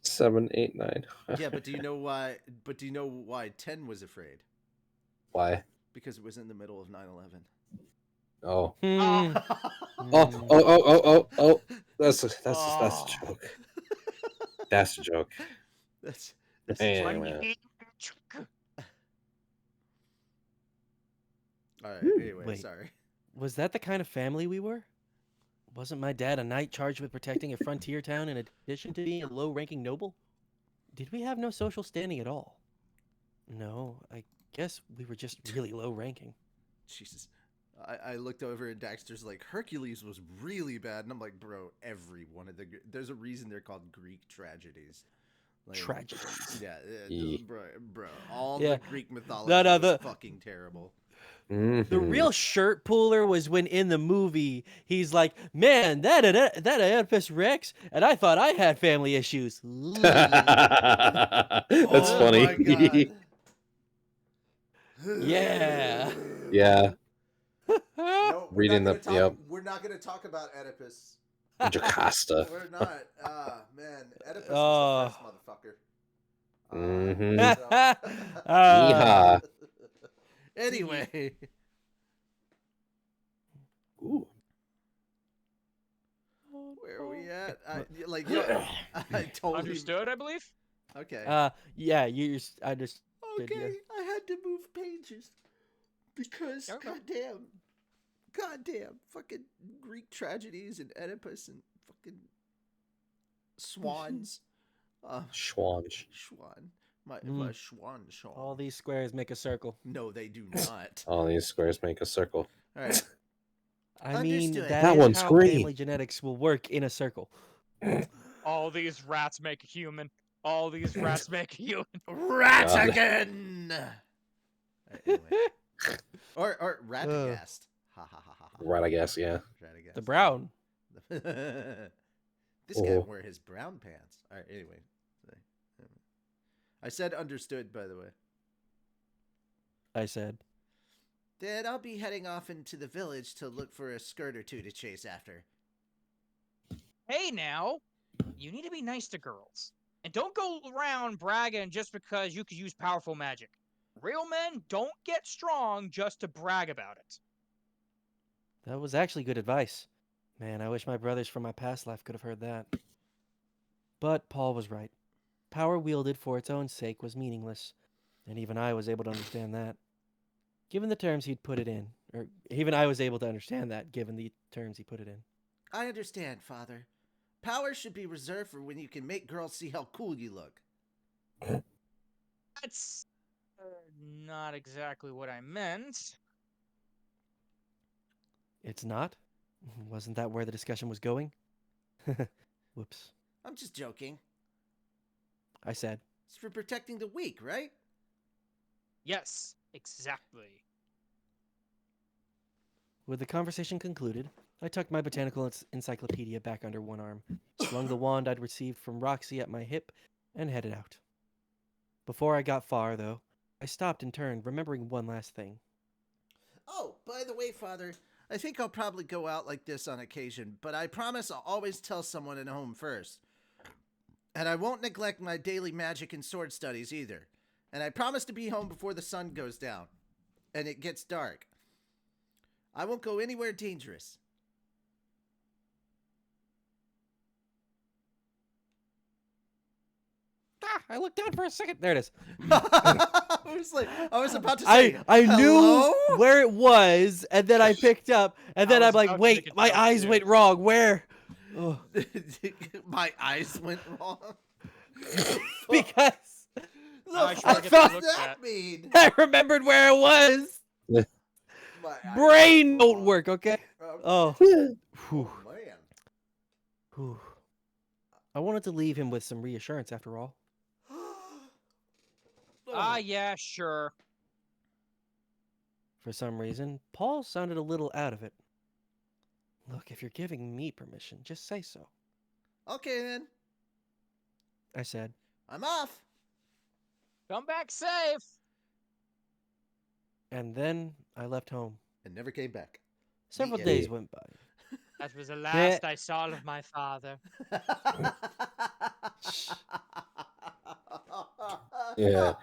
7, 8, 9. Yeah, but do you know why? But do you know why 10 was afraid? Why? Because it was in the middle of 9/11. Oh. Hmm. Oh. That's a Oh. joke. That's a joke. That's Anyway. all right. Woo. Anyway, Wait. sorry. Was that the kind of family we were? Wasn't my dad a knight charged with protecting a frontier town in addition to being a low-ranking noble? Did we have no social standing at all? No, I guess we were just really low-ranking. Jesus. I looked over and Daxter's like, Hercules was really bad. And I'm like, bro, every one of there's a reason they're called Greek tragedies. Like, Tragedies. Yeah, Yeah. bro. All Yeah. the Greek mythology was fucking terrible. The Mhm. real shirt puller was when in the movie he's like, "Man, that Oedipus Rex, and I thought I had family issues." That's Oh funny. my God. Yeah. Yeah. No, Reading the yep. We're not gonna talk about Oedipus. Jocasta. We're not. Man, Oedipus Oh. was the first motherfucker. Mhm. So- Yeehaw. Anyway, Ooh. where are we at? I totally Understood, I believe. Okay. Yeah, I just. Okay, I had to move pages because Okay. goddamn, fucking Greek tragedies and Oedipus and fucking swans. Schwange. Swan. My swan. All these squares make a circle. No, they do not. All these squares make a circle. All right. I mean, Understood. that That is one's how green. family genetics will work in a circle. All these rats make a human. All these rats make a human. Rat God. again. Anyway. Or Ratagast. Ha ha ha ha. Right, I guess, yeah. Ratagast. The brown. This guy Oh. wear his brown pants. All right. Anyway, I said understood. By the way. I said. Then I'll be heading off into the village to look for a skirt or two to chase after. Hey now, you need to be nice to girls. And don't go around bragging just because you could use powerful magic. Real men don't get strong just to brag about it. That was actually good advice. Man, I wish my brothers from my past life could have heard that. But Paul was right. Power wielded for its own sake was meaningless, and even I was able to understand that. Given the terms he'd put it in, or even I was able to understand that given the terms he put it in. I understand, Father. Power should be reserved for when you can make girls see how cool you look. That's not exactly what I meant. It's not? Wasn't that where the discussion was going? Whoops. I'm just joking. I said. It's for protecting the weak, right? Yes, exactly. With the conversation concluded, I tucked my botanical encyclopedia back under one arm, slung the wand I'd received from Roxy at my hip, and headed out. Before I got far, though, I stopped and turned, remembering one last thing. Oh, by the way, Father, I think I'll probably go out like this on occasion, but I promise I'll always tell someone at home first. And I won't neglect my daily magic and sword studies either. And I promise to be home before the sun goes down and it gets dark. I won't go anywhere dangerous. I looked down for a second. There it is. I was about to say, I hello? knew where it was, and then I picked up, and then I I'm was like, about to wait, make a my joke, eyes too. went wrong. Where? Oh, My eyes went wrong. because I The sure fuck get does to look that at. mean? I remembered where it was. My eyes Brain went don't wrong. work, okay? Okay. Oh. Oh, Whew. man. Whew. I wanted to leave him with some reassurance after all. Ah, yeah, sure. For some reason, Paul sounded a little out of it. Look, if you're giving me permission, just say so. Okay, then. I said. I'm off. Come back safe. And then I left home. And never came back. Several end. days went by. That was the last I saw of my father. Yeah.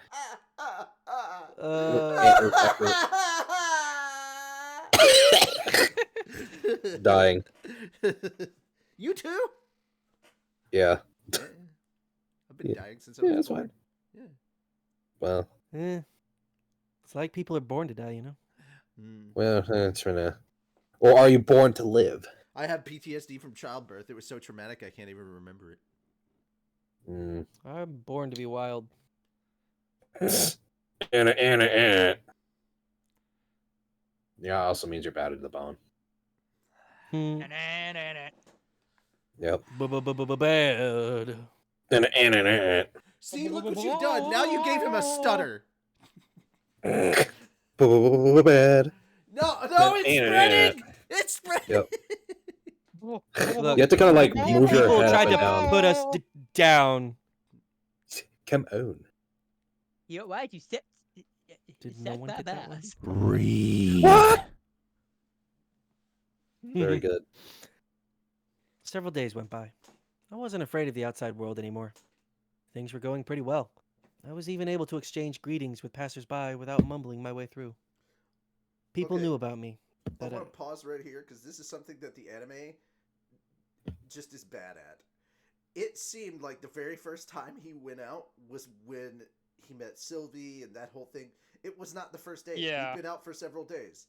Dying. You too? Yeah. Yeah. I've been Yeah. dying since I Yeah, was that's born. fine. Yeah. Well, It's like people are born to die, you know? well, that's for now. Or are you born to live? I have PTSD from childbirth. It was so traumatic I can't even remember it. Mm. I'm born to be wild. Yeah, also means you're bad at the bone. Na-na-na-na. Yep. Bad. See, look what you've done. Now you gave him a stutter. Bad. No, it's spreading. It's spreading. Yep. Look, You have to kind of like you move your people head tried up to and down. put us down. Come on. Yo, why'd you sit Did no one get that one? Breathe. What? Very good. Several days went by. I wasn't afraid of the outside world anymore. Things were going pretty well. I was even able to exchange greetings with passersby without mumbling my way through. People Okay. knew about me. I That want to pause right here because this is something that the anime just is bad at. It seemed like the very first time he went out was when he met Sylvie and that whole thing. It was not the first day. Yeah. He'd been out for several days.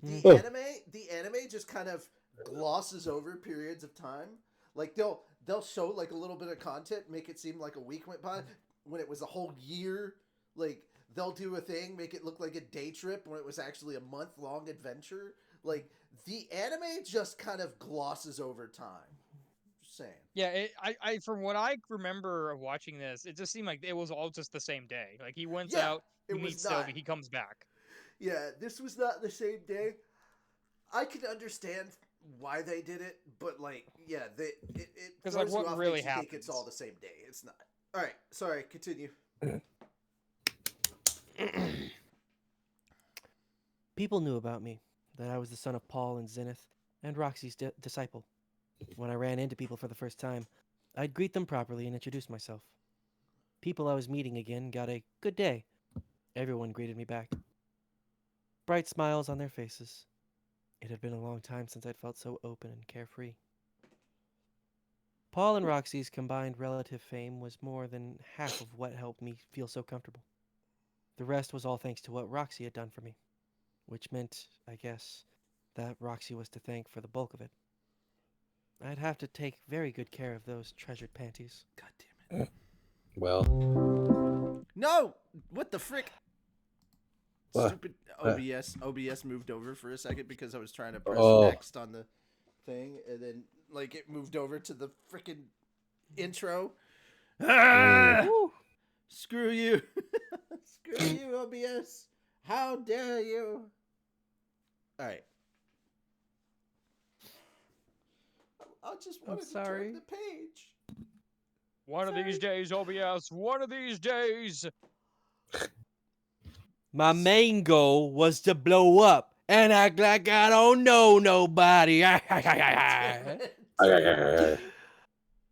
Mm. The anime just kind of glosses over periods of time. Like they'll show like a little bit of content, make it seem like a week went by when it was a whole year. Like they'll do a thing, make it look like a day trip when it was actually a month-long adventure. Like the anime just kind of glosses over time. Just saying. Yeah, I from what I remember of watching this, it just seemed like it was all just the same day. Like he went Yeah, out, he it was meets not. Sylvie, he comes back. Yeah, this was not the same day. I can understand why they did it, but like, yeah, it 'Cause, throws like, what you off, really makes you think it's happens? all the same day. It's not. All right, sorry. Continue. People knew about me, that I was the son of Paul and Zenith, and Roxy's disciple. When I ran into people for the first time, I'd greet them properly and introduce myself. People I was meeting again got a good day. Everyone greeted me back. Bright smiles on their faces. It had been a long time since I'd felt so open and carefree. Paul and Roxy's combined relative fame was more than half of what helped me feel so comfortable. The rest was all thanks to what Roxy had done for me, which meant, I guess, that Roxy was to thank for the bulk of it. I'd have to take very good care of those treasured panties. God damn it. Well, No! What the frick? What? Stupid OBS moved over for a second because I was trying to press Oh. next on the thing, and then like it moved over to the freaking intro. Ah! Woo! Screw you! Screw you, OBS! How dare you! All right. I just I'm wanted to sorry. turn the page. One of these days, OBS. One of these days. My main goal was to blow up and act like I don't know nobody. Damn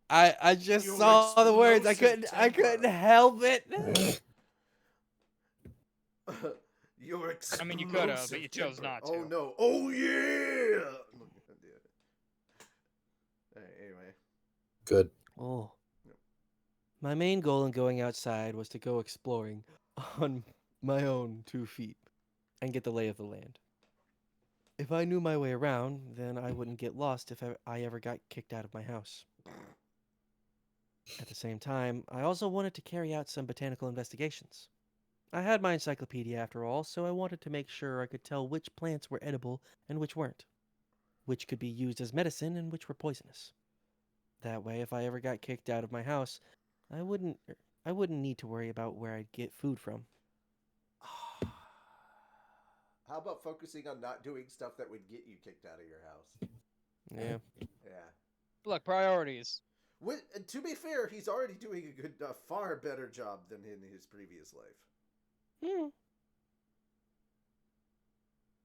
I it. just Your saw the words. I explosive couldn't temper. help it. Your explosive I mean, you could have, but you chose temper. not to. Oh no! Oh yeah! Anyway, good. Oh. My main goal in going outside was to go exploring on my own 2 feet and get the lay of the land. If I knew my way around, then I wouldn't get lost if I ever got kicked out of my house. At the same time, I also wanted to carry out some botanical investigations. I had my encyclopedia after all, so I wanted to make sure I could tell which plants were edible and which weren't, which could be used as medicine and which were poisonous. That way, if I ever got kicked out of my house, I wouldn't need to worry about where I'd get food from. how about focusing on not doing stuff that would get you kicked out of your house? Yeah. Yeah. Look, priorities. To be fair, he's already doing a far better job than in his previous life.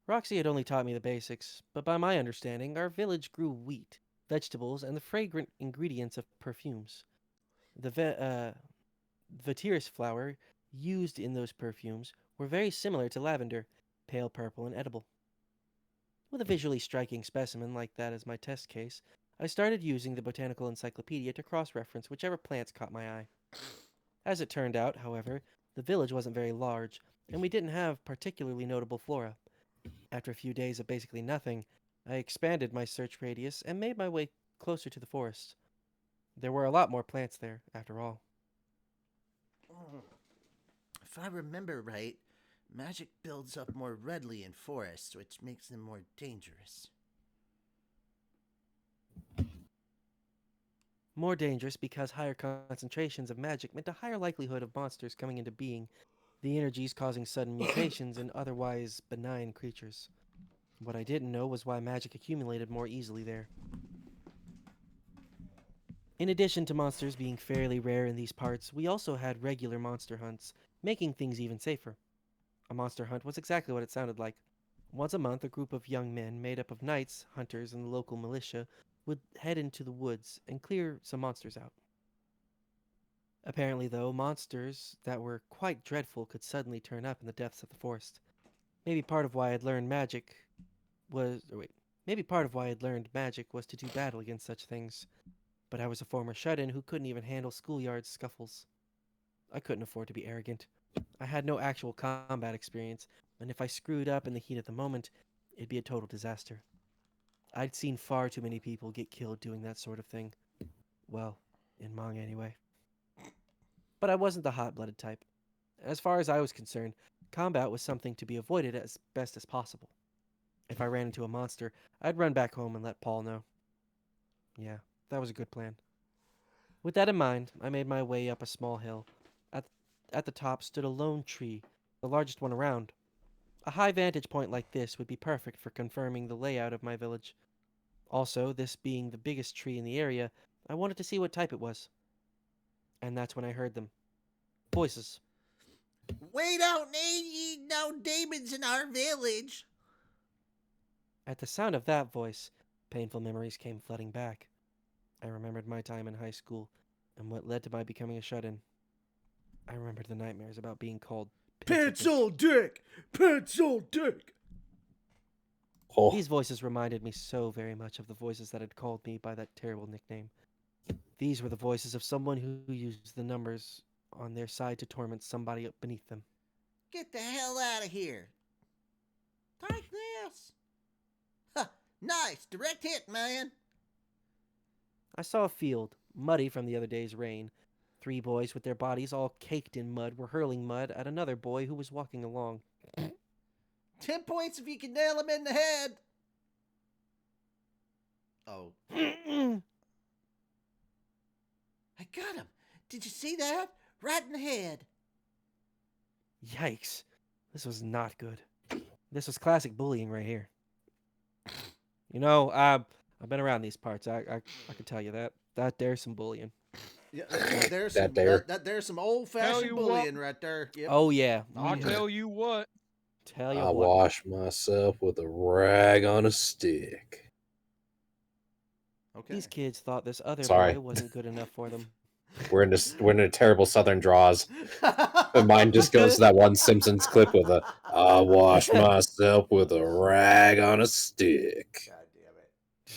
Roxy had only taught me the basics, but by my understanding, our village grew wheat, vegetables, and the fragrant ingredients of perfumes. The vetiris flower used in those perfumes were very similar to lavender, pale purple and edible. With a visually striking specimen like that as my test case, I started using the botanical encyclopedia to cross-reference whichever plants caught my eye. As it turned out, however, the village wasn't very large, and we didn't have particularly notable flora. After a few days of basically nothing, I expanded my search radius and made my way closer to the forest. There were a lot more plants there, after all. If I remember right, magic builds up more readily in forests, which makes them more dangerous. More dangerous because higher concentrations of magic meant a higher likelihood of monsters coming into being, the energies causing sudden mutations in otherwise benign creatures. What I didn't know was why magic accumulated more easily there. In addition to monsters being fairly rare in these parts, we also had regular monster hunts, making things even safer. A monster hunt was exactly what it sounded like. Once a month, a group of young men made up of knights, hunters, and the local militia would head into the woods and clear some monsters out. Apparently, though, monsters that were quite dreadful could suddenly turn up in the depths of the forest. Maybe part of why I'd learned magic was. Or wait. Maybe part of why I'd learned magic was to do battle against such things. But I was a former shut in who couldn't even handle schoolyard scuffles. I couldn't afford to be arrogant. I had no actual combat experience, and if I screwed up in the heat of the moment, it'd be a total disaster. I'd seen far too many people get killed doing that sort of thing. Well, in manga anyway. But I wasn't the hot-blooded type. As far as I was concerned, combat was something to be avoided as best as possible. If I ran into a monster, I'd run back home and let Paul know. Yeah, that was a good plan. With that in mind, I made my way up a small hill. At the top stood a lone tree, the largest one around. A high vantage point like this would be perfect for confirming the layout of my village. Also, this being the biggest tree in the area, I wanted to see what type it was. And that's when I heard them. Voices. We don't need no demons in our village. At the sound of that voice, painful memories came flooding back. I remembered my time in high school and what led to my becoming a shut-in. I remembered the nightmares about being called Pencil Dick! Pencil Dick! Oh, These voices reminded me so very much of the voices that had called me by that terrible nickname. These were the voices of someone who used the numbers on their side to torment somebody up beneath them. Get the hell out of here. Take this. Ha! Nice. Direct hit, man. I saw a field, muddy from the other day's rain. 3 boys with their bodies all caked in mud were hurling mud at another boy who was walking along. 10 points if you can nail him in the head. Oh. I got him. Did you see that? Right in the head. Yikes. This was not good. This was classic bullying right here. You know, I've been around these parts. I can tell you that there's some bullying. Yeah, there's That some there. there's some old-fashioned you bullying right there. Yep. Oh yeah. I'll Mhm. tell you what. Tell you I what. wash myself with a rag on a stick. Okay. These kids thought this other Sorry. boy wasn't good enough for them. We're in a terrible southern draws. And mine just goes to that one Simpsons clip with a I wash myself with a rag on a stick. God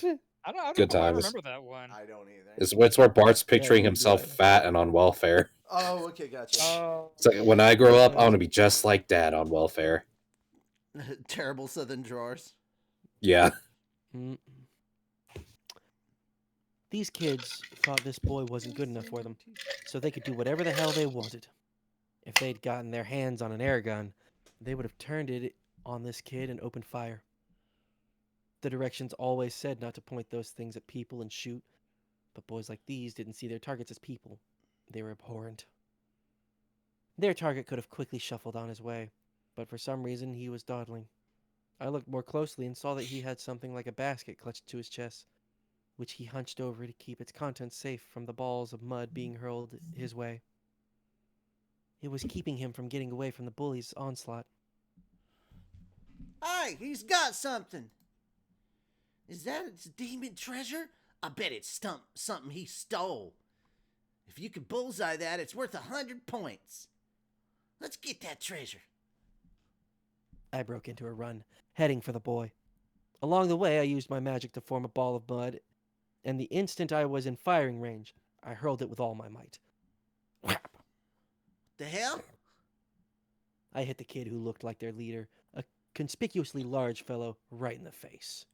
damn it. I don't Good quite times. remember that one. I don't either. It's where Bart's picturing me himself neither. fat and on welfare. Oh, okay, gotcha. It's like, when I grow up, I want to be just like Dad on welfare. Terrible southern drawers. Yeah. Mm. These kids thought this boy wasn't good enough for them, so they could do whatever the hell they wanted. If they'd gotten their hands on an air gun, they would have turned it on this kid and opened fire. The directions always said not to point those things at people and shoot, but boys like these didn't see their targets as people. They were abhorrent. Their target could have quickly shuffled on his way, but for some reason he was dawdling. I looked more closely and saw that he had something like a basket clutched to his chest, which he hunched over to keep its contents safe from the balls of mud being hurled his way. It was keeping him from getting away from the bully's onslaught. Hey, he's got something. Is that its demon treasure? I bet it's something he stole. If you can bullseye that, it's worth 100 points. Let's get that treasure. I broke into a run, heading for the boy. Along the way, I used my magic to form a ball of mud, and the instant I was in firing range, I hurled it with all my might. Whap! The hell? I hit the kid who looked like their leader, a conspicuously large fellow, right in the face.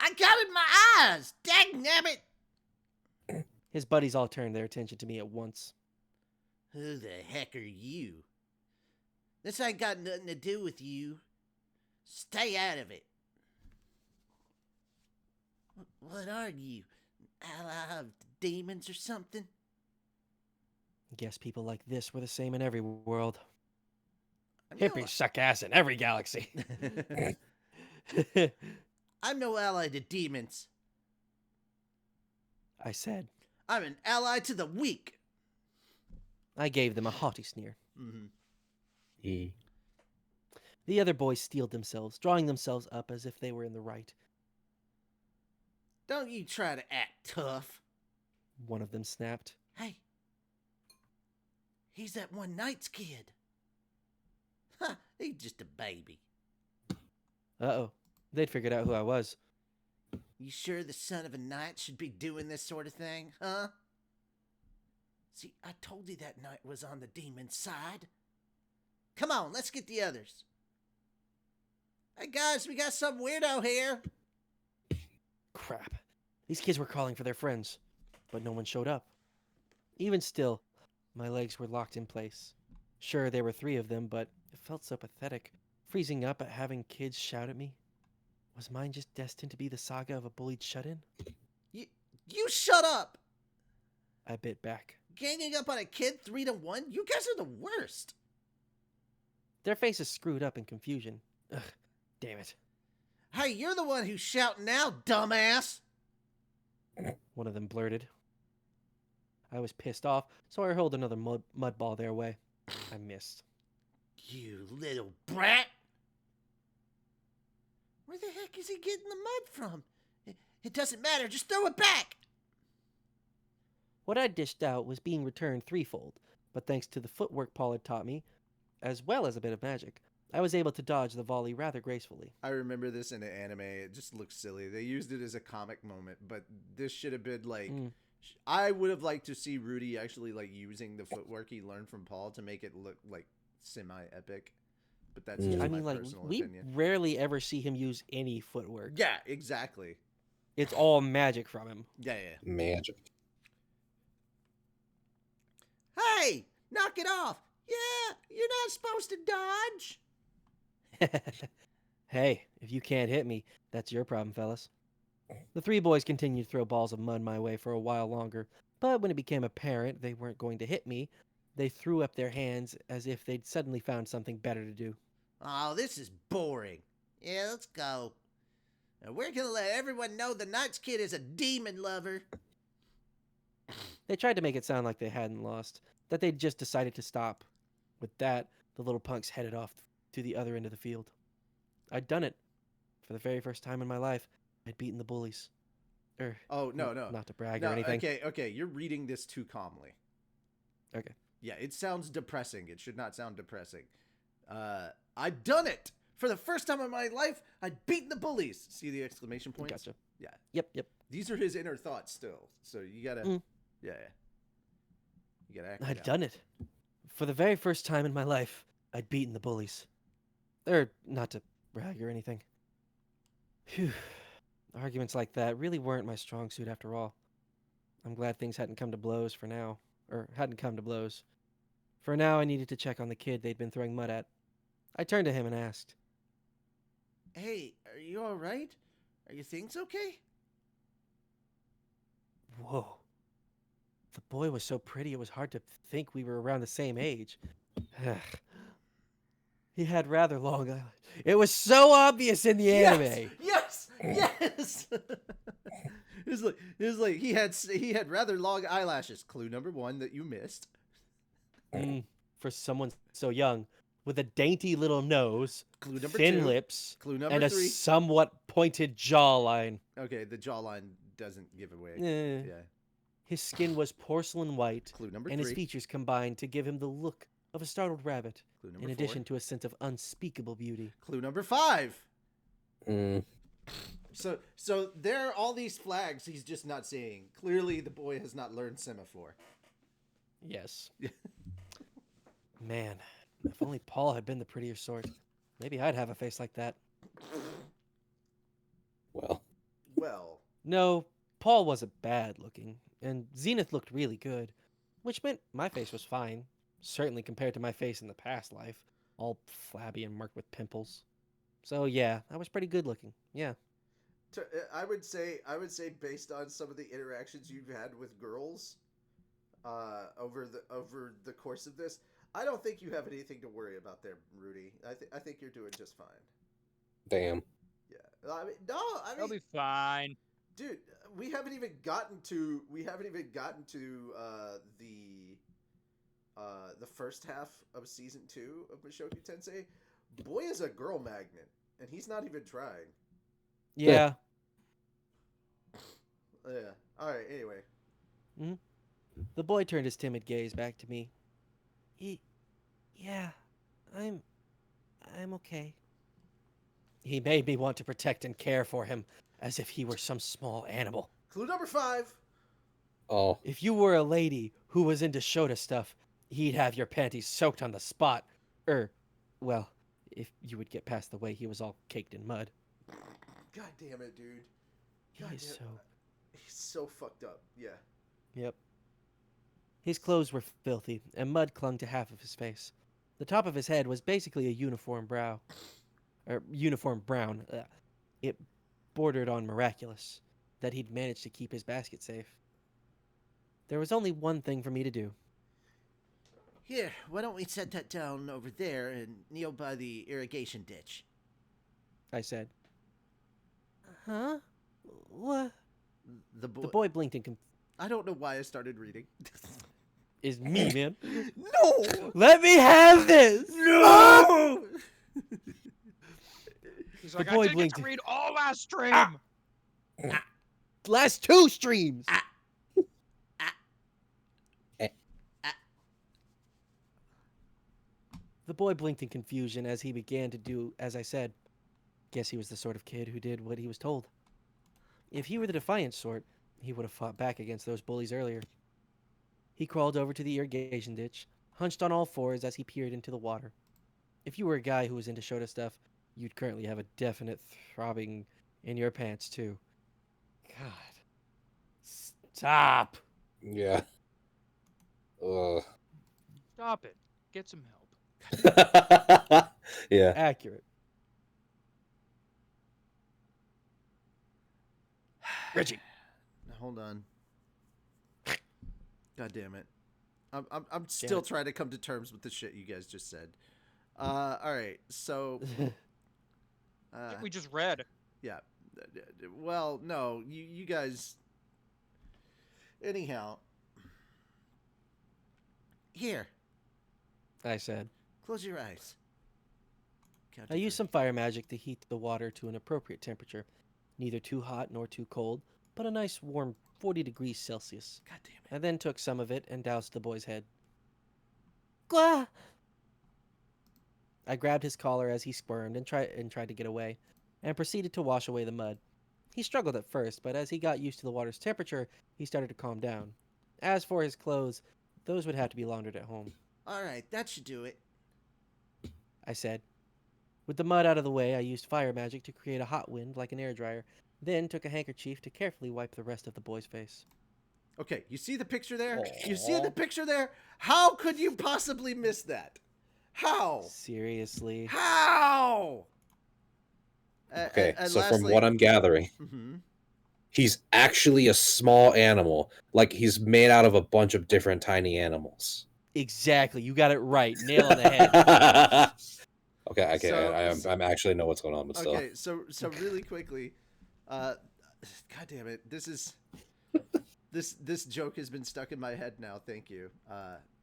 I got it in my eyes! Dagnabbit! His buddies all turned their attention to me at once. Who the heck are you? This ain't got nothing to do with you. Stay out of it. What are you? Ally of the demons or something? Guess people like this were the same in every world. I'm no- Hippies suck ass in every galaxy. I'm no ally to demons. I said. I'm an ally to the weak. I gave them a haughty sneer. Mm-hmm. E. The other boys steeled themselves, drawing themselves up as if they were in the right. Don't you try to act tough. One of them snapped. Hey, he's that one Knight's kid. Ha, he's just a baby. Uh-oh. They'd figured out who I was. You sure the son of a knight should be doing this sort of thing, huh? See, I told you that knight was on the demon's side. Come on, let's get the others. Hey guys, we got some weirdo here. Crap. These kids were calling for their friends, but no one showed up. Even still, my legs were locked in place. Sure, there were 3 of them, but it felt so pathetic, freezing up at having kids shout at me. Was mine just destined to be the saga of a bullied shut-in? You shut up! I bit back. Ganging up on a kid 3-1? You guys are the worst. Their faces screwed up in confusion. Ugh, damn it. Hey, you're the one who's shouting now, dumbass! One of them blurted. I was pissed off, so I hurled another mud ball their way. I missed. You little brat! Where the heck is he getting the mud from? It doesn't matter, just throw it back! What I dished out was being returned threefold, but thanks to the footwork Paul had taught me, as well as a bit of magic, I was able to dodge the volley rather gracefully. I remember this in an anime. It just looks silly. They used it as a comic moment, but this should have been like... I would have liked to see Rudy actually like using the footwork he learned from Paul to make it look like semi-epic. But that's just I my mean, like, personal we opinion. rarely ever see him use any footwork. Yeah, exactly. It's all magic from him. Yeah. Magic. Hey, knock it off. Yeah, you're not supposed to dodge. Hey, if you can't hit me, that's your problem, fellas. The 3 boys continued to throw balls of mud my way for a while longer, but when it became apparent they weren't going to hit me, they threw up their hands as if they'd suddenly found something better to do. Oh, this is boring. Yeah, let's go. Now, we're gonna let everyone know the Knight's kid is a demon lover. They tried to make it sound like they hadn't lost, that they'd just decided to stop. With that, the little punks headed off to the other end of the field. I'd done it. For the very first time in my life, I'd beaten the bullies. Oh, no. Not to brag or anything. Okay, you're reading this too calmly. Okay. Yeah, it sounds depressing. It should not sound depressing. I'd done it! For the first time in my life, I'd beaten the bullies! See the exclamation points? Gotcha. Yeah. Yep. These are his inner thoughts still. So you gotta... Yeah. You gotta act it I'd out. done it. For the very first time in my life, I'd beaten the bullies. Not to brag or anything. Phew. Arguments like that really weren't my strong suit after all. I'm glad things hadn't come to blows for now. Hadn't come to blows. For now, I needed to check on the kid they'd been throwing mud at. I turned to him and asked, Hey, are you alright? Are your things okay? Whoa. The boy was so pretty it was hard to think we were around the same age. He had rather long eyes. It was so obvious in the anime. Yes! It was like he had rather long eyelashes. Clue number 1 that you missed. For someone so young, with a dainty little nose, Clue number thin 2. lips, Clue number and a 3. somewhat pointed jawline. Okay, the jawline doesn't give away. Eh. Yeah. His skin was porcelain white, Clue number and 3. his features combined to give him the look of a startled rabbit, Clue number in 4. addition to a sense of unspeakable beauty. Clue number 5. Mm. So there are all these flags he's just not seeing. Clearly, the boy has not learned semaphore. Yes. Man, if only Paul had been the prettier sort. Maybe I'd have a face like that. Well, No, Paul wasn't bad looking, and Zenith looked really good, which meant my face was fine, certainly compared to my face in the past life, all flabby and marked with pimples. So yeah, I was pretty good looking. Yeah. I would say based on some of the interactions you've had with girls over the course of this, I don't think you have anything to worry about there, Rudy. I think you're doing just fine. damn. Yeah. I mean, It'll be fine. dude, we haven't even gotten to the first half of season 2 of Mushoku Tensei. Boy is a girl magnet, and he's not even trying. Yeah. Yeah. All right. Anyway. The boy turned his timid gaze back to me. Yeah, I'm okay. He made me want to protect and care for him as if he were some small animal. Clue number 5. Oh. If you were a lady who was into Shota stuff, he'd have your panties soaked on the spot. Well, if you would get past the way he was all caked in mud. God damn it, dude. God He's so... He's so fucked up. Yeah. Yep. His clothes were filthy, and mud clung to half of his face. The top of his head was basically a uniform brown. It bordered on miraculous, that he'd managed to keep his basket safe. There was only one thing for me to do. Here, why don't we set that down over there and kneel by the irrigation ditch? I said. Huh? What? The The boy blinked in I don't know why I started reading. Is me, man. No! Let me have this! No! He's The like, boy I didn't get blinked. to read all last stream. Last 2 streams! The boy blinked in confusion as he began to do as I said. Guess he was the sort of kid who did what he was told. If he were the defiant sort, he would have fought back against those bullies earlier. He crawled over to the irrigation ditch, hunched on all fours as he peered into the water. If you were a guy who was into Shota stuff, you'd currently have a definite throbbing in your pants, too. God. Stop! Yeah. Stop it. Get some help. Yeah. Accurate. Reggie. Hold on. God damn it. I'm still trying to come to terms with the shit you guys just said. All right. So I think we just read. yeah. Well, no, you guys. Anyhow, here, I said. close your eyes. I used some fire magic to heat the water to an appropriate temperature. Neither too hot nor too cold, but a nice warm 40 degrees Celsius. God damn it. I then took some of it and doused the boy's head. Gah! I grabbed his collar as he squirmed and tried to get away, and proceeded to wash away the mud. He struggled at first, but as he got used to the water's temperature, he started to calm down. As for his clothes, those would have to be laundered at home. All right, that should do it. I said. With the mud out of the way, I used fire magic to create a hot wind like an air dryer, then took a handkerchief to carefully wipe the rest of the boy's face. Okay, you see the picture there? Aww. You see the picture there? How could you possibly miss that? How? Seriously? How? Okay, and so from lastly- what I'm gathering, he's actually a small animal. Like he's made out of a bunch of different tiny animals. Exactly. You got it right. Nail on the head. Okay, So- I'm actually know what's going on, but still. Okay, so really quickly, God damn it, this joke has been stuck in my head now. Thank you,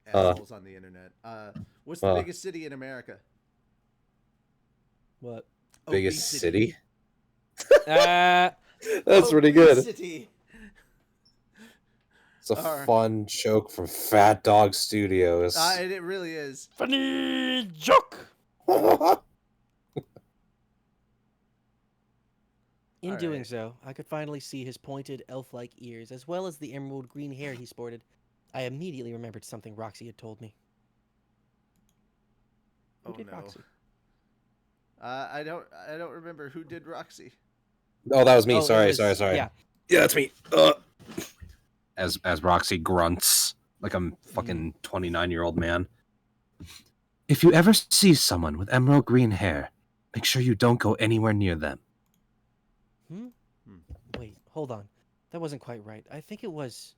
assholes on the internet. What's the biggest city in America? What? Biggest Obesity. city? Ah, That's pretty good. Obesity. It's a Alright. fun joke from Fat Dog Studios. And it really is. funny joke. In All doing right. so, I could finally see his pointed elf-like ears, as well as the emerald green hair he sported. I immediately remembered something Roxy had told me. Who Oh did no. Roxy? I don't remember who did Roxy. Oh, that was me. Oh, it sorry. was- Yeah, that's me. As Roxy grunts like a fucking 29-year-old man. If you ever see someone with emerald green hair, make sure you don't go anywhere near them. Wait, hold on. That wasn't quite right. I think it was...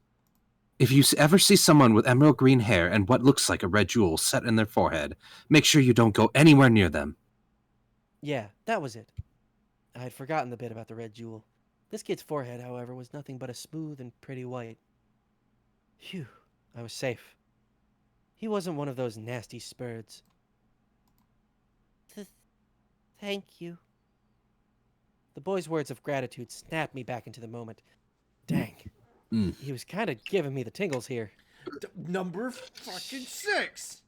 If you ever see someone with emerald green hair and what looks like a red jewel set in their forehead, make sure you don't go anywhere near them. Yeah, that was it. I had forgotten the bit about the red jewel. This kid's forehead, however, was nothing but a smooth and pretty white. Phew, I was safe. He wasn't one of those nasty spurds. Thank you. The boy's words of gratitude snapped me back into the moment. Dang. Mm. He was kind of giving me the tingles here. Number fucking 6.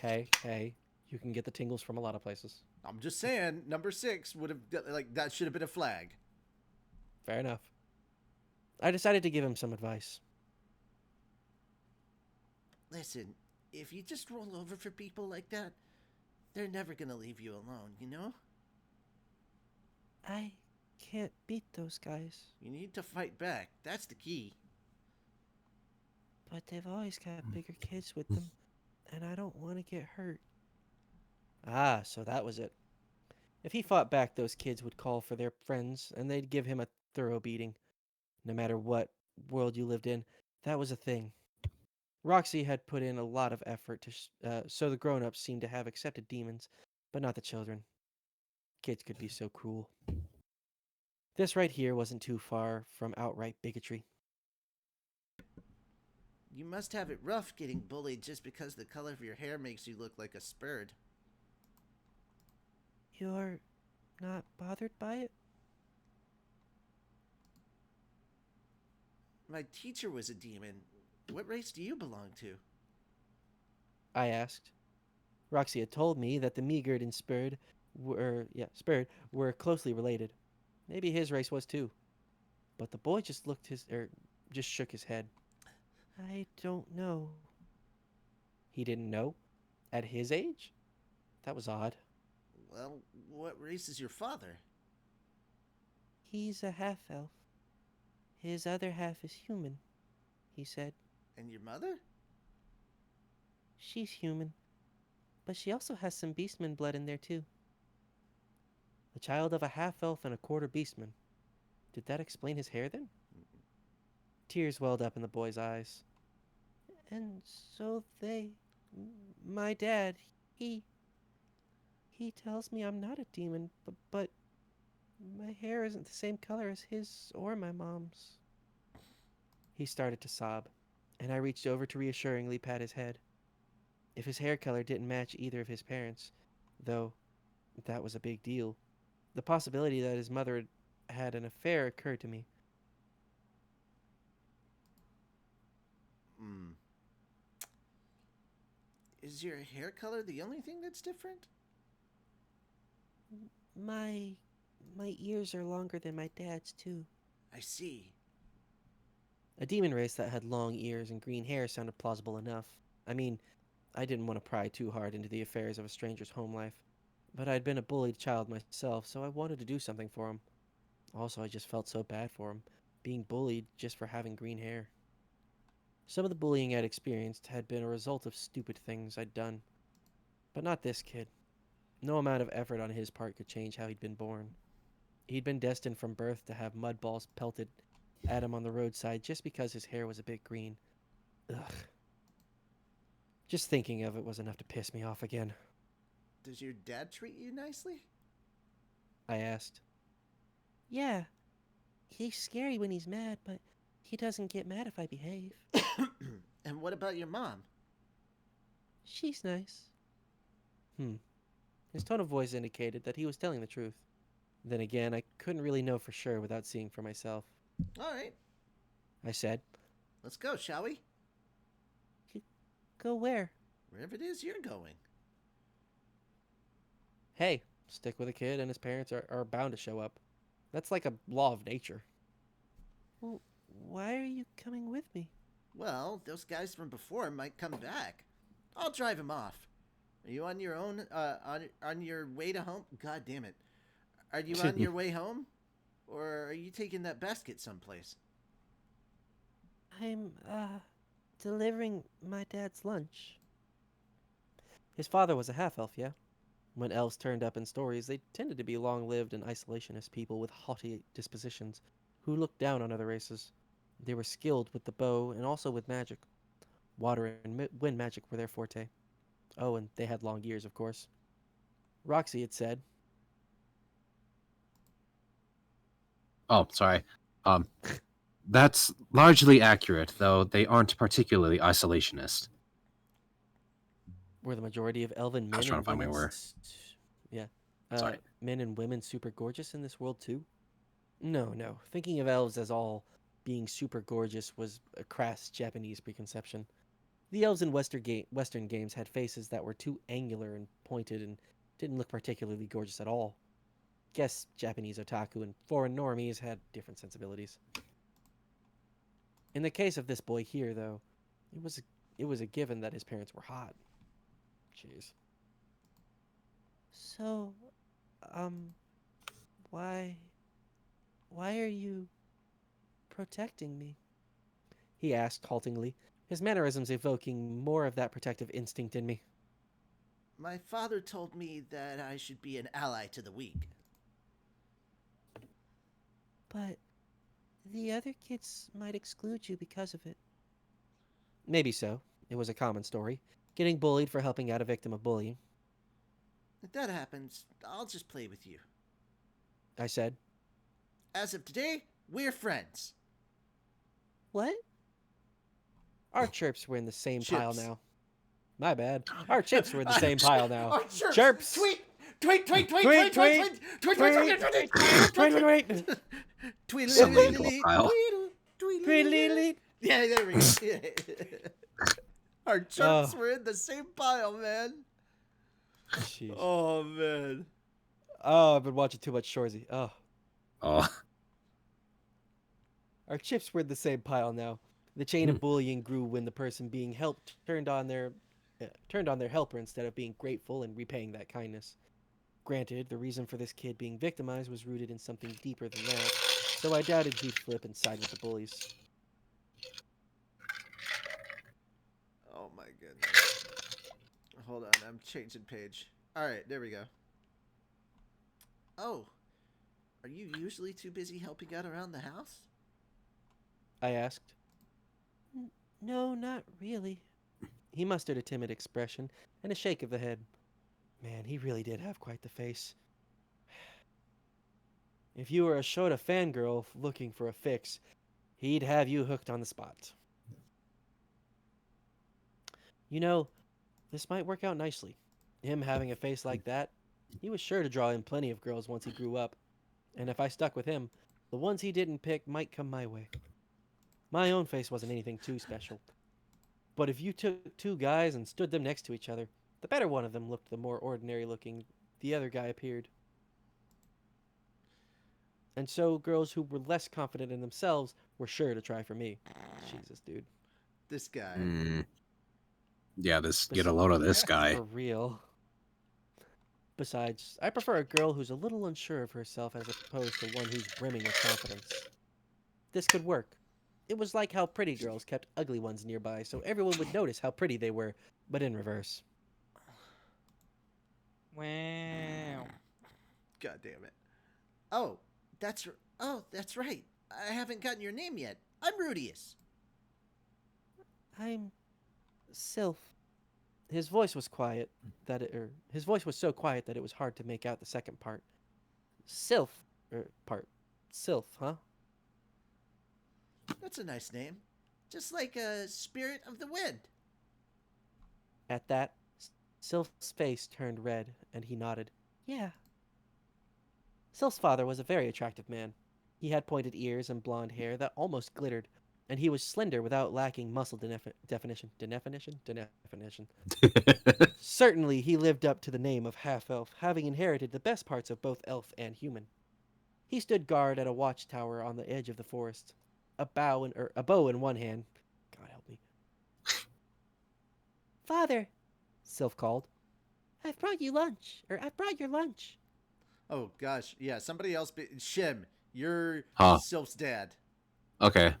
Hey, you can get the tingles from a lot of places. I'm just saying, number 6 would have, like, that should have been a flag. Fair enough. I decided to give him some advice. Listen, if you just roll over for people like that, they're never gonna leave you alone, you know? I can't beat those guys. You need to fight back. That's the key. But they've always got bigger kids with them, and I don't want to get hurt. Ah, so that was it. If he fought back, those kids would call for their friends, and they'd give him a thorough beating. No matter what world you lived in, that was a thing. Roxy had put in a lot of effort so the grown-ups seemed to have accepted demons, but not the children. Kids could be so cruel. This right here wasn't too far from outright bigotry. You must have it rough getting bullied just because the color of your hair makes you look like a spurd. You're not bothered by it? My teacher was a demon. What race do you belong to? I asked. Roxy had told me that the Meagard and Spurd were closely related. Maybe his race was too. But the boy just just shook his head. I don't know. He didn't know? At his age? That was odd. Well, what race is your father? He's a half-elf. His other half is human, he said. And your mother? She's human. But she also has some beastman blood in there too. The child of a half-elf and a quarter beastman. Did that explain his hair then? Tears welled up in the boy's eyes. And so my dad, he tells me I'm not a demon, but my hair isn't the same color as his or my mom's. He started to sob, and I reached over to reassuringly pat his head. If his hair color didn't match either of his parents, though that was a big deal, the possibility that his mother had an affair occurred to me. Is your hair color the only thing that's different? My ears are longer than my dad's too. I see. A demon race that had long ears and green hair sounded plausible enough. I mean, I didn't want to pry too hard into the affairs of a stranger's home life, but I'd been a bullied child myself, so I wanted to do something for him. Also, I just felt so bad for him, being bullied just for having green hair. Some of the bullying I'd experienced had been a result of stupid things I'd done. But not this kid. No amount of effort on his part could change how he'd been born. He'd been destined from birth to have mud balls pelted at him on the roadside just because his hair was a bit green. Ugh. Just thinking of it was enough to piss me off again. Does your dad treat you nicely? I asked. Yeah. He's scary when he's mad, but he doesn't get mad if I behave. And what about your mom? She's nice. His tone of voice indicated that he was telling the truth. Then again, I couldn't really know for sure without seeing for myself. All right. I said. Let's go, shall we? Go where? Wherever it is you're going. Hey, stick with a kid and his parents are bound to show up. That's like a law of nature. Well, why are you coming with me? Well, those guys from before might come back. I'll drive him off. Are you on your own, on your way to home? God damn it. Are you on your way home? Or are you taking that basket someplace? I'm, delivering my dad's lunch. His father was a half-elf, yeah? When elves turned up in stories, they tended to be long-lived and isolationist people with haughty dispositions who looked down on other races. They were skilled with the bow and also with magic. Water and wind magic were their forte. Oh, and they had long ears, of course. Roxy had said, Oh, sorry. That's largely accurate, though they aren't particularly isolationist. were the majority of elven I was men trying and to find my women word. Yeah. Sorry. Men and women super gorgeous in this world too? No, no. Thinking of elves as all being super gorgeous was a crass Japanese preconception. The elves in Western games had faces that were too angular and pointed and didn't look particularly gorgeous at all. Guess Japanese otaku and foreign normies had different sensibilities. In the case of this boy here, though, it was a given that his parents were hot. Jeez. So, um, why are you protecting me? He asked haltingly, his mannerisms evoking more of that protective instinct in me. My father told me that I should be an ally to the weak. But the other kids might exclude you because of it. Maybe so. It was a common story. Getting bullied for helping out a victim of bullying, If that happens, I'll just play with you. I said. As of today, we're friends. What? Our chirps were in the same pile Chips. now. My bad. Our chips were in the same pile now. Our chirps. Chirps. Tweet. Tweet. Tweet. Tweet. Tweet, Tweet. Tweet. Tweet. Tweet. Tweet. Tweet. Tweet. Tweet. Somebody into a pile. Tweet. Yeah, there we go. Our chirps were in the same pile, man. Jeez. Oh man. Oh, I've been watching too much Shorzy. Oh. Oh, Our chips were in the same pile now. The chain of bullying grew when the person being helped turned on their helper instead of being grateful and repaying that kindness. Granted, the reason for this kid being victimized was rooted in something deeper than that, so I doubted he'd flip and side with the bullies. Oh my goodness. Hold on, I'm changing page. Alright, there we go. Oh. Are you usually too busy helping out around the house? I asked. No, not really. He mustered a timid expression and a shake of the head. Man, he really did have quite the face. If you were a Shota fangirl looking for a fix, he'd have you hooked on the spot. You know, this might work out nicely. Him having a face like that, he was sure to draw in plenty of girls once he grew up. And if I stuck with him, the ones he didn't pick might come my way. My own face wasn't anything too special. But if you took two guys and stood them next to each other, the better one of them looked, the more ordinary looking the other guy appeared. And so girls who were less confident in themselves were sure to try for me. Jesus, dude. This guy. yeah. Get a load of this guy. For real. Besides, I prefer a girl who's a little unsure of herself as opposed to one who's brimming with confidence. This could work. It was like how pretty girls kept ugly ones nearby, so everyone would notice how pretty they were, but in reverse. Wow. God damn it. Oh, that's right. I haven't gotten your name yet. I'm Rudius. I'm Sylph. His voice was his voice was so quiet that it was hard to make out the second part. Sylph, Sylph, huh? That's a nice name. Just like a spirit of the wind. At that, Sylph's face turned red, and he nodded. Yeah. Sylph's father was a very attractive man. He had pointed ears and blonde hair that almost glittered, and he was slender without lacking muscle definition. Certainly, he lived up to the name of half-elf, having inherited the best parts of both elf and human. He stood guard at a watchtower on the edge of the forest, a bow in one hand. God help me. Father, Sylph called. I've brought your lunch. Oh gosh, yeah. Somebody else. Shim, you're Huh. Sylph's dad. Okay.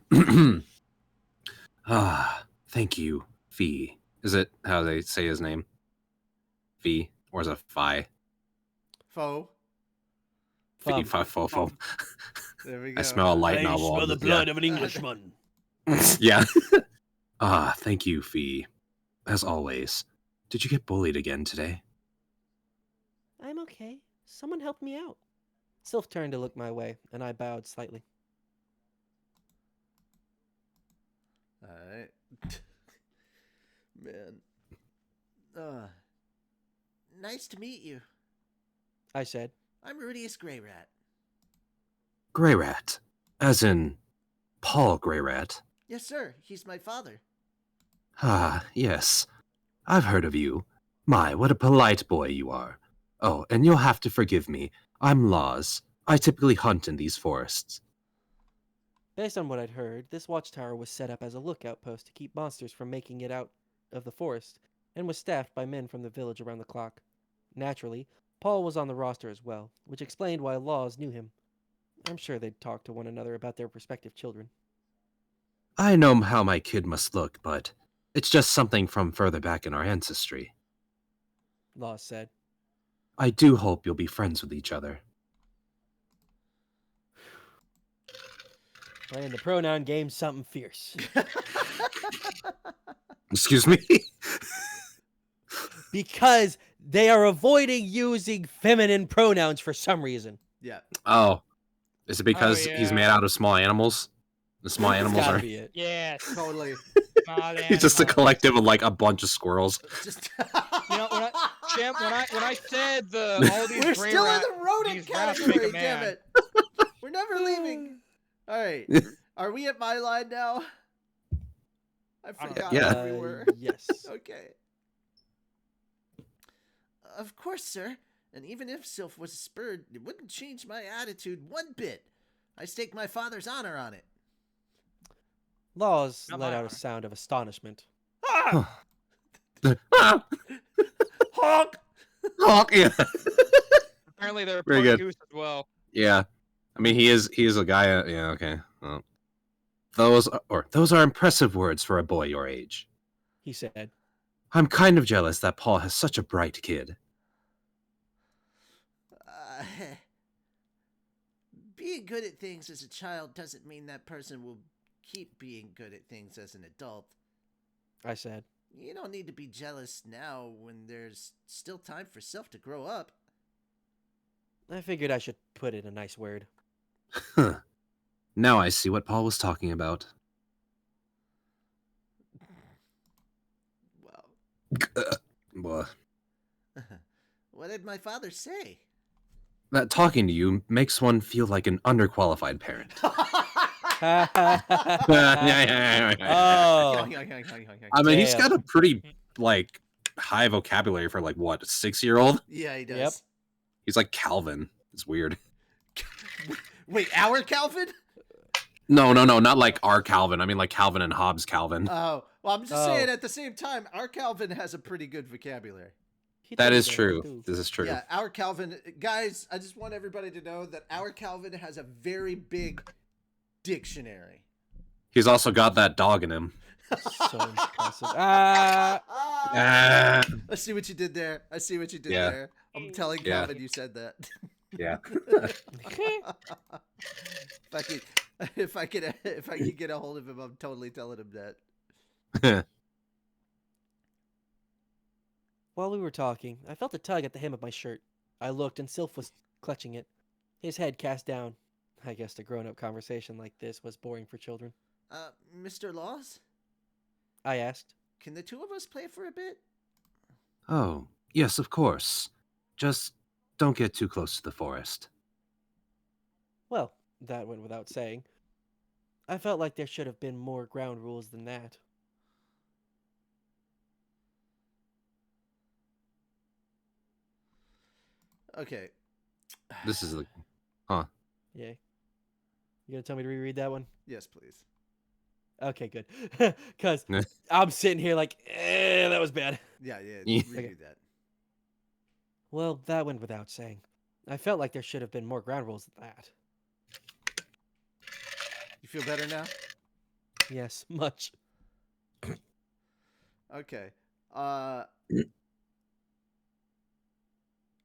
Thank you, Fee. Is it how they say his name? Fee, or is it Phi? Fo. Fee, Phi, Fo. There we go. I smell a light novel. smell the blood of an Englishman. Yeah. Thank you, Fee. As always. Did you get bullied again today? I'm okay. Someone helped me out. Sylph turned to look my way, and I bowed slightly. All right. Man. Nice to meet you. I said. I'm Rudius Grey Rat. Grey Rat. As in Paul Grey Rat. Yes, sir. He's my father. Ah, yes. I've heard of you. My, what a polite boy you are. Oh, and you'll have to forgive me. I'm Laws. I typically hunt in these forests. Based on what I'd heard, this watchtower was set up as a lookout post to keep monsters from making it out of the forest, and was staffed by men from the village around the clock. Naturally, Paul was on the roster as well, which explained why Laws knew him. I'm sure they'd talk to one another about their respective children. I know how my kid must look, but it's just something from further back in our ancestry. Laws said. I do hope you'll be friends with each other. Playing the pronoun game something fierce. Excuse me? Because they are avoiding using feminine pronouns for some reason. Yeah. Oh. Is it because he's made yeah. out of small animals? The small That's animals gotta are... be it. Yes. Totally. Small He's just a animals. collective of like a bunch of squirrels. Just. You know, Champ, when I said all these We're gray still rat, in the rodent these rats make a category, damn man. it. We're never leaving. All right. Are we at my line now? I don't forgot know. where we were. Yes. Okay. Of course, sir. And even if Sylph was spurred, it wouldn't change my attitude one bit. I stake my father's honor on it. Laws Not let my out a honor. sound of astonishment. Ah! Ah! Honk! Hawk, yeah. Apparently they're Very part good. goose as well. Yeah. I mean, he is a guy. Yeah, okay. Well, those are impressive words for a boy your age. He said. I'm kind of jealous that Paul has such a bright kid. Being good at things as a child doesn't mean that person will keep being good at things as an adult. I said. You don't need to be jealous now when there's still time for Sylph to grow up. I figured I should put in a nice word. Huh. Now I see what Paul was talking about. Well, Well, what did my father say? that talking to you makes one feel like an underqualified parent. Yeah. Oh, I mean, he's got Damn. a pretty, like, high vocabulary for, like, what, a 6-year-old? Yeah, he does. Yep. He's like Calvin. It's weird. Wait, our Calvin? No, not like our Calvin. I mean, like Calvin and Hobbes Calvin. Oh, well, I'm just Oh. saying at the same time, our Calvin has a pretty good vocabulary. He That does is true. too. This is true. Yeah, our Calvin, guys, I just want everybody to know that our Calvin has a very big dictionary. He's also got that dog in him. So impressive. Ah, Ah. I see what you did there. I see what you did Yeah. there. I'm telling Yeah. Calvin you said that. Yeah. if I could get a hold of him, I'm totally telling him that. While we were talking, I felt a tug at the hem of my shirt. I looked, and Sylph was clutching it, his head cast down. I guess a grown-up conversation like this was boring for children. Mr. Laws, I asked. can the two of us play for a bit? Oh, yes, of course. Just don't get too close to the forest. Well, that went without saying. I felt like there should have been more ground rules than that. Okay. This is the... Yeah. You gonna tell me to reread that one? Yes, please. Okay, good. Because I'm sitting here like, that was bad. Yeah, Yeah. redo that. Well, that went without saying. I felt like there should have been more ground rules than that. You feel better now? Yes, much. Okay.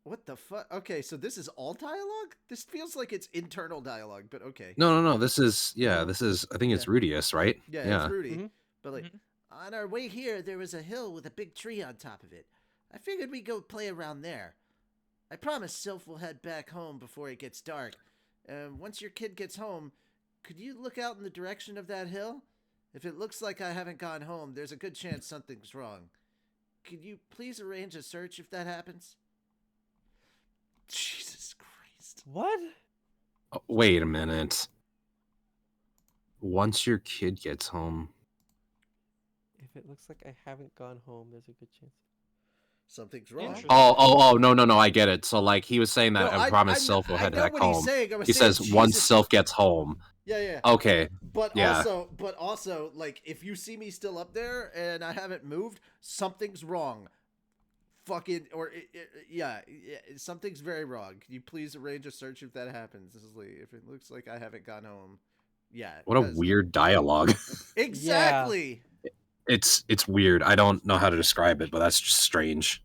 What the fuck? Okay, so this is all dialogue? This feels like it's internal dialogue, but okay. No. This is... Yeah, this is... I think it's Rudius, right? Yeah, it's Rudy. Mhm. But like, on our way here, there was a hill with a big tree on top of it. I figured we'd go play around there. I promise Sylph will head back home before it gets dark. Once your kid gets home, could you look out in the direction of that hill? If it looks like I haven't gone home, there's a good chance something's wrong. Could you please arrange a search if that happens? Jesus. What? Oh, wait a minute. Once your kid gets home. If it looks like I haven't gone home, there's a good chance. Something's wrong. Interesting. Oh, no, I get it. So, like, he was saying that No, I promised Sylph will I head know back what he's home. saying. I was He saying, says, once Jesus. Sylph gets home. Yeah. Okay. But Yeah. also, like, if you see me still up there and I haven't moved, something's wrong. Fucking, yeah, something's very wrong. Can you please arrange a search if that happens? This is Lee. If it looks like I haven't gone home, yeah. What a weird dialogue. Exactly. It's weird. I don't know how to describe it, but that's just strange.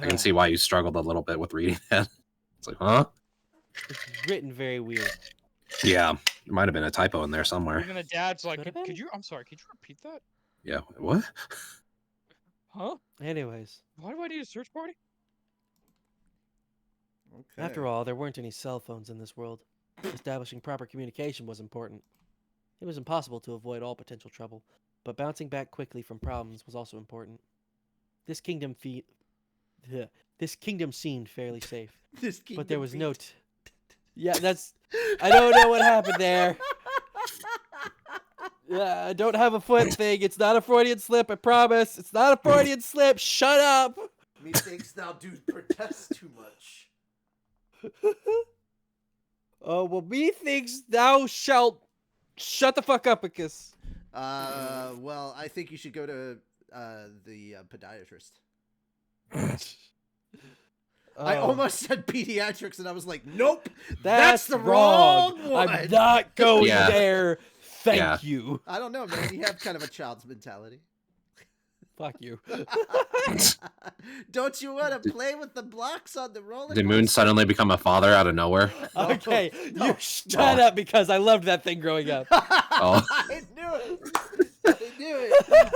I can see why you struggled a little bit with reading that. It's like, huh? It's written very weird. Yeah. There might have been a typo in there somewhere. Even the dad's like, Could've been. could you? I'm sorry. Could you repeat that? Yeah. What? Huh? Anyways, Why do I need a search party? Okay. after all, there weren't any cell phones in this world. Establishing proper communication was important. It was impossible to avoid all potential trouble, but bouncing back quickly from problems was also important. This kingdom seemed fairly safe, This but there was no. feet. Yeah, that's. I don't know what happened there. Yeah, I don't have a foot thing. It's not a Freudian slip. I promise. It's not a Freudian slip. Shut up. Methinks thou do protest too much. Oh well, methinks thou shalt shut the fuck up, Icus. Well, I think you should go to the podiatrist. I Oh, almost said pediatrics, and I was like, nope, that's the wrong. wrong one. I'm not going Yeah. there. Thank Yeah. you. I don't know, man. You have kind of a child's mentality. Fuck you. Don't you want to play with the blocks on the roller Did Moon coaster? suddenly become a father out of nowhere? No, Okay, no, you shut up because I loved that thing growing up. Oh. I knew it. I knew it.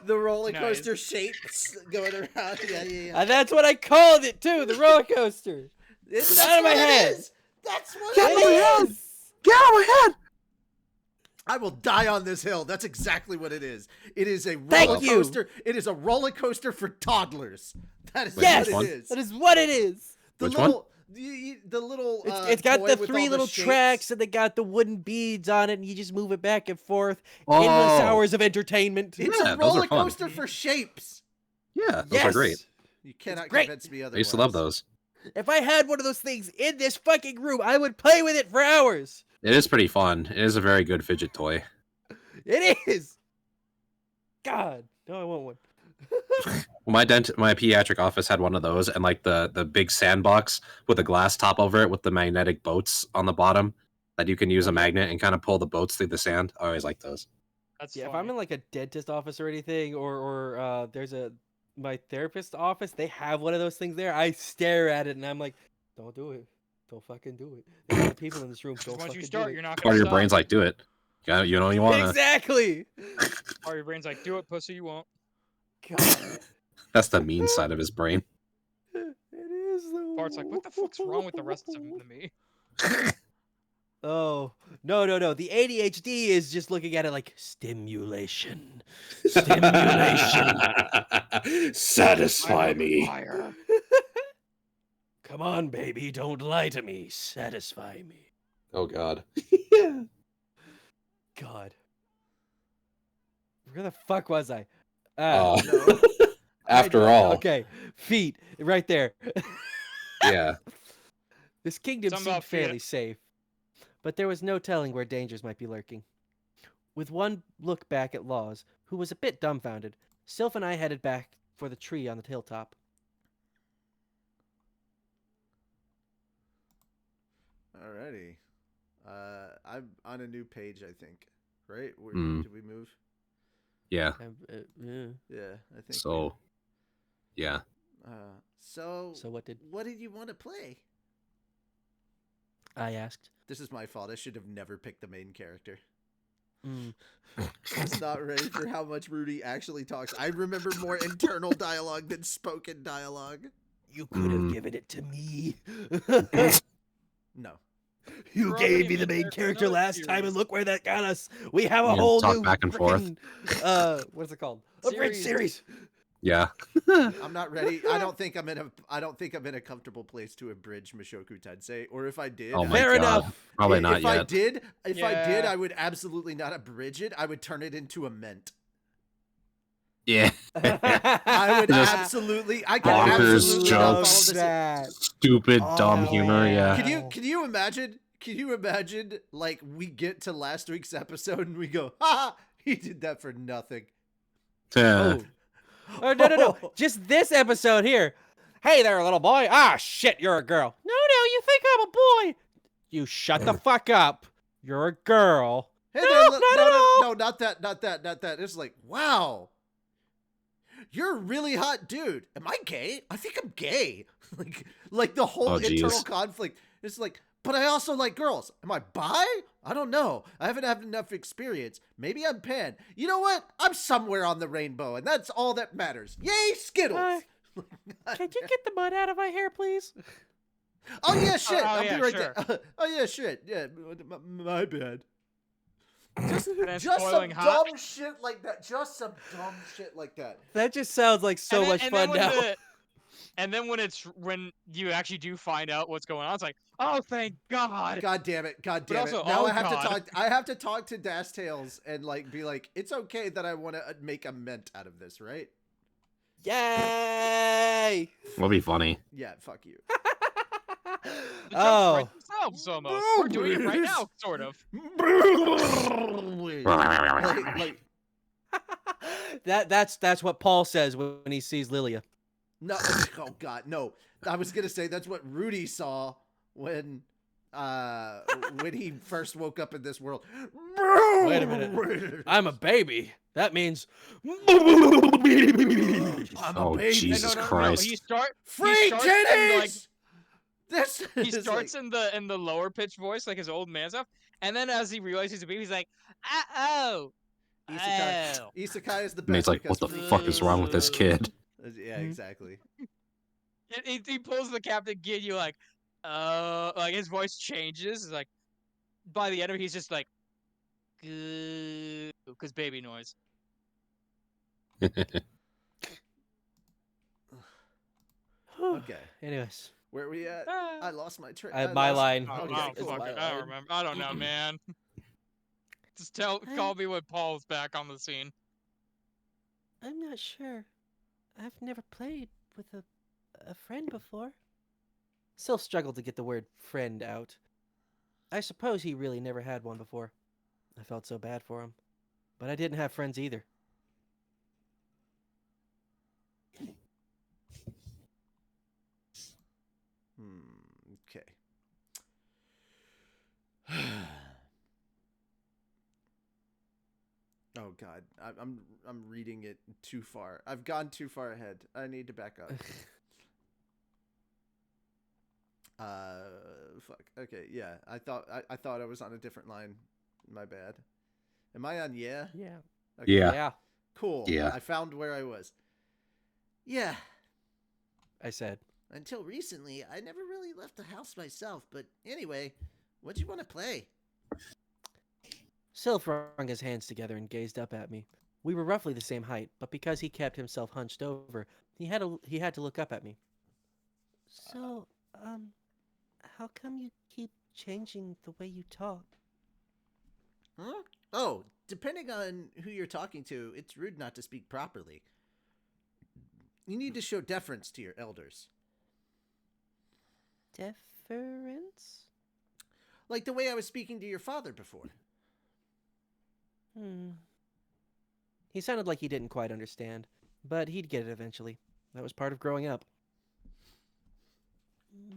The roller Nice. coaster shapes going around. Yeah. And that's what I called it too, the roller coaster. It's, Get out of my what it head. is. That's what Get out of my it head. is. Get out of my head! I will die on this hill. That's exactly what it is. It is a Thank roller you. coaster. It is a roller coaster for toddlers. That is Yes, what one? it is. that is what it is. The Which little, the little. It's got toy the with three all little shapes. tracks and they got the wooden beads on it, and you just move it back and forth. Oh. Endless hours of entertainment. It's Yeah, a those are roller fun. coaster for shapes. Yeah, those are great. You cannot great. convince me otherwise. I used to love those. If I had one of those things in this fucking room, I would play with it for hours. It is pretty fun. It is a very good fidget toy. It is. God, no, I want one. Well, my pediatric office had one of those, and like the big sandbox with a glass top over it with the magnetic boats on the bottom that you can use a magnet and kind of pull the boats through the sand. I always like those. That's Yeah, if funny. I'm in like a dentist office or anything, or there's my therapist office, they have one of those things there. I stare at it and I'm like, don't do it. Don't fucking do it. There's other people in this room. Don't Once fucking you start, do you're it. not Part gonna of your stop. brain's like, do it. Yeah, you know you wanna. Exactly. Part of your brain's like, do it, pussy, you won't. God, That's the mean side of his brain. it is the Bart's like, what the fuck's wrong with the rest of me? Oh, no. The ADHD is just looking at it like stimulation. Stimulation. Satisfy I'm a me. liar. Come on, baby. Don't lie to me. Satisfy me. Oh God. God. Where the fuck was I? Oh. After all, Okay. Feet. Right there. yeah. This kingdom Something seemed about feet. fairly safe, but there was no telling where dangers might be lurking. With one look back at Laws, who was a bit dumbfounded, Sylph and I headed back for the tree on the hilltop. Alrighty. I'm on a new page, I think. Right? Mm. Did we move? Yeah. Yeah. Yeah, I think. So, yeah. So So what did you want to play? I asked? This is my fault. I should have never picked the main character. Mm. I was not ready for how much Rudy actually talks. I remember more internal dialogue than spoken dialogue. You could have Mm. given it to me. No. You We're gave already me the in main there for character another last time, series. and look where that got us. We have a You whole talk new back and forth. frickin', what's it called? A bridge Series. series. Yeah. I'm not ready. I don't think I'm in a comfortable place to abridge Mushoku Tensei. Or if I did, Oh my Fair god. enough. Probably not if I yet. did, Yeah. I would absolutely not abridge it. I would turn it into a ment. Yeah. I would Just absolutely. I could bonkers absolutely not follow jokes. this. That. Stupid, dumb Oh, humor. Yeah. Can you imagine? Can you imagine? Like we get to last week's episode and we go, "Ha! He did that for nothing." Yeah. Oh, no. Just this episode here. Hey there, little boy. Ah, shit, you're a girl. No, you think I'm a boy. You shut the fuck up. You're a girl. Hey No, there, not at all. no, not that. It's like, wow, you're a really hot dude. Am I gay? I think I'm gay. like the whole Oh, internal geez. conflict. It's like, but I also like girls. Am I bi? I don't know. I haven't had enough experience. Maybe I'm pan. You know what? I'm somewhere on the rainbow, and that's all that matters. Yay, Skittles! Can you get the mud out of my hair, please? Oh yeah, shit. I'll yeah, be right sure. there. Oh yeah, shit. Yeah, my bad. Just it's some boiling hot. dumb shit like that. Just some dumb shit like that. That just sounds like so much fun now. And then when you actually do find out what's going on, it's like, oh, thank God. God damn it. God damn also, it. Now oh, I have to God. talk. I have to talk to Dash Tails and like be like, it's okay that I want to make a ment out of this, right? Yay! Would be funny. Yeah. Fuck you. The jokes write themselves almost. We're doing it right now, sort of. like That's what Paul says when he sees Lilia. no. Oh God, no. I was gonna say that's what Rudy saw when he first woke up in this world. Wait a minute. I'm a baby. That means I'm a Oh, baby. Jesus No. Christ. He starts Free in, titties. like, This he is starts like, in the lower pitch voice, like his old man stuff, and then as he realizes he's a baby, he's like, oh. Isekai. Isekai is the best. And it's like, because what the free fuck is wrong with this kid? Yeah, exactly. He pulls the Captain Ginyu like his voice changes. It's like by the end of it, he's just like, because baby noise. Okay. Anyways, Where are we at? Ah. I lost my train. my line. Oh, Okay, oh, cool. fuck it. I don't remember. I don't know, man. Just call me when Paul's back on the scene. I'm not sure. I've never played with a friend before. Sylph struggled to get the word friend out. I suppose he really never had one before. I felt so bad for him. But I didn't have friends either. Okay. Oh God, I'm reading it too far. I've gone too far ahead. I need to back up. Fuck. Okay, yeah. I thought I was on a different line. My bad. Am I on? Yeah. Yeah. Okay. Yeah. Yeah, Cool. Yeah. I found where I was. Yeah. I said. Until recently, I never really left the house myself. But anyway, what'd you want to play? Sylph wrung his hands together and gazed up at me. We were roughly the same height, but because he kept himself hunched over, he had to look up at me. So, how come you keep changing the way you talk? Huh? Oh, depending on who you're talking to, it's rude not to speak properly. You need to show deference to your elders. Deference? Like the way I was speaking to your father before. He sounded like he didn't quite understand, but he'd get it eventually. That was part of growing up.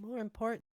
More important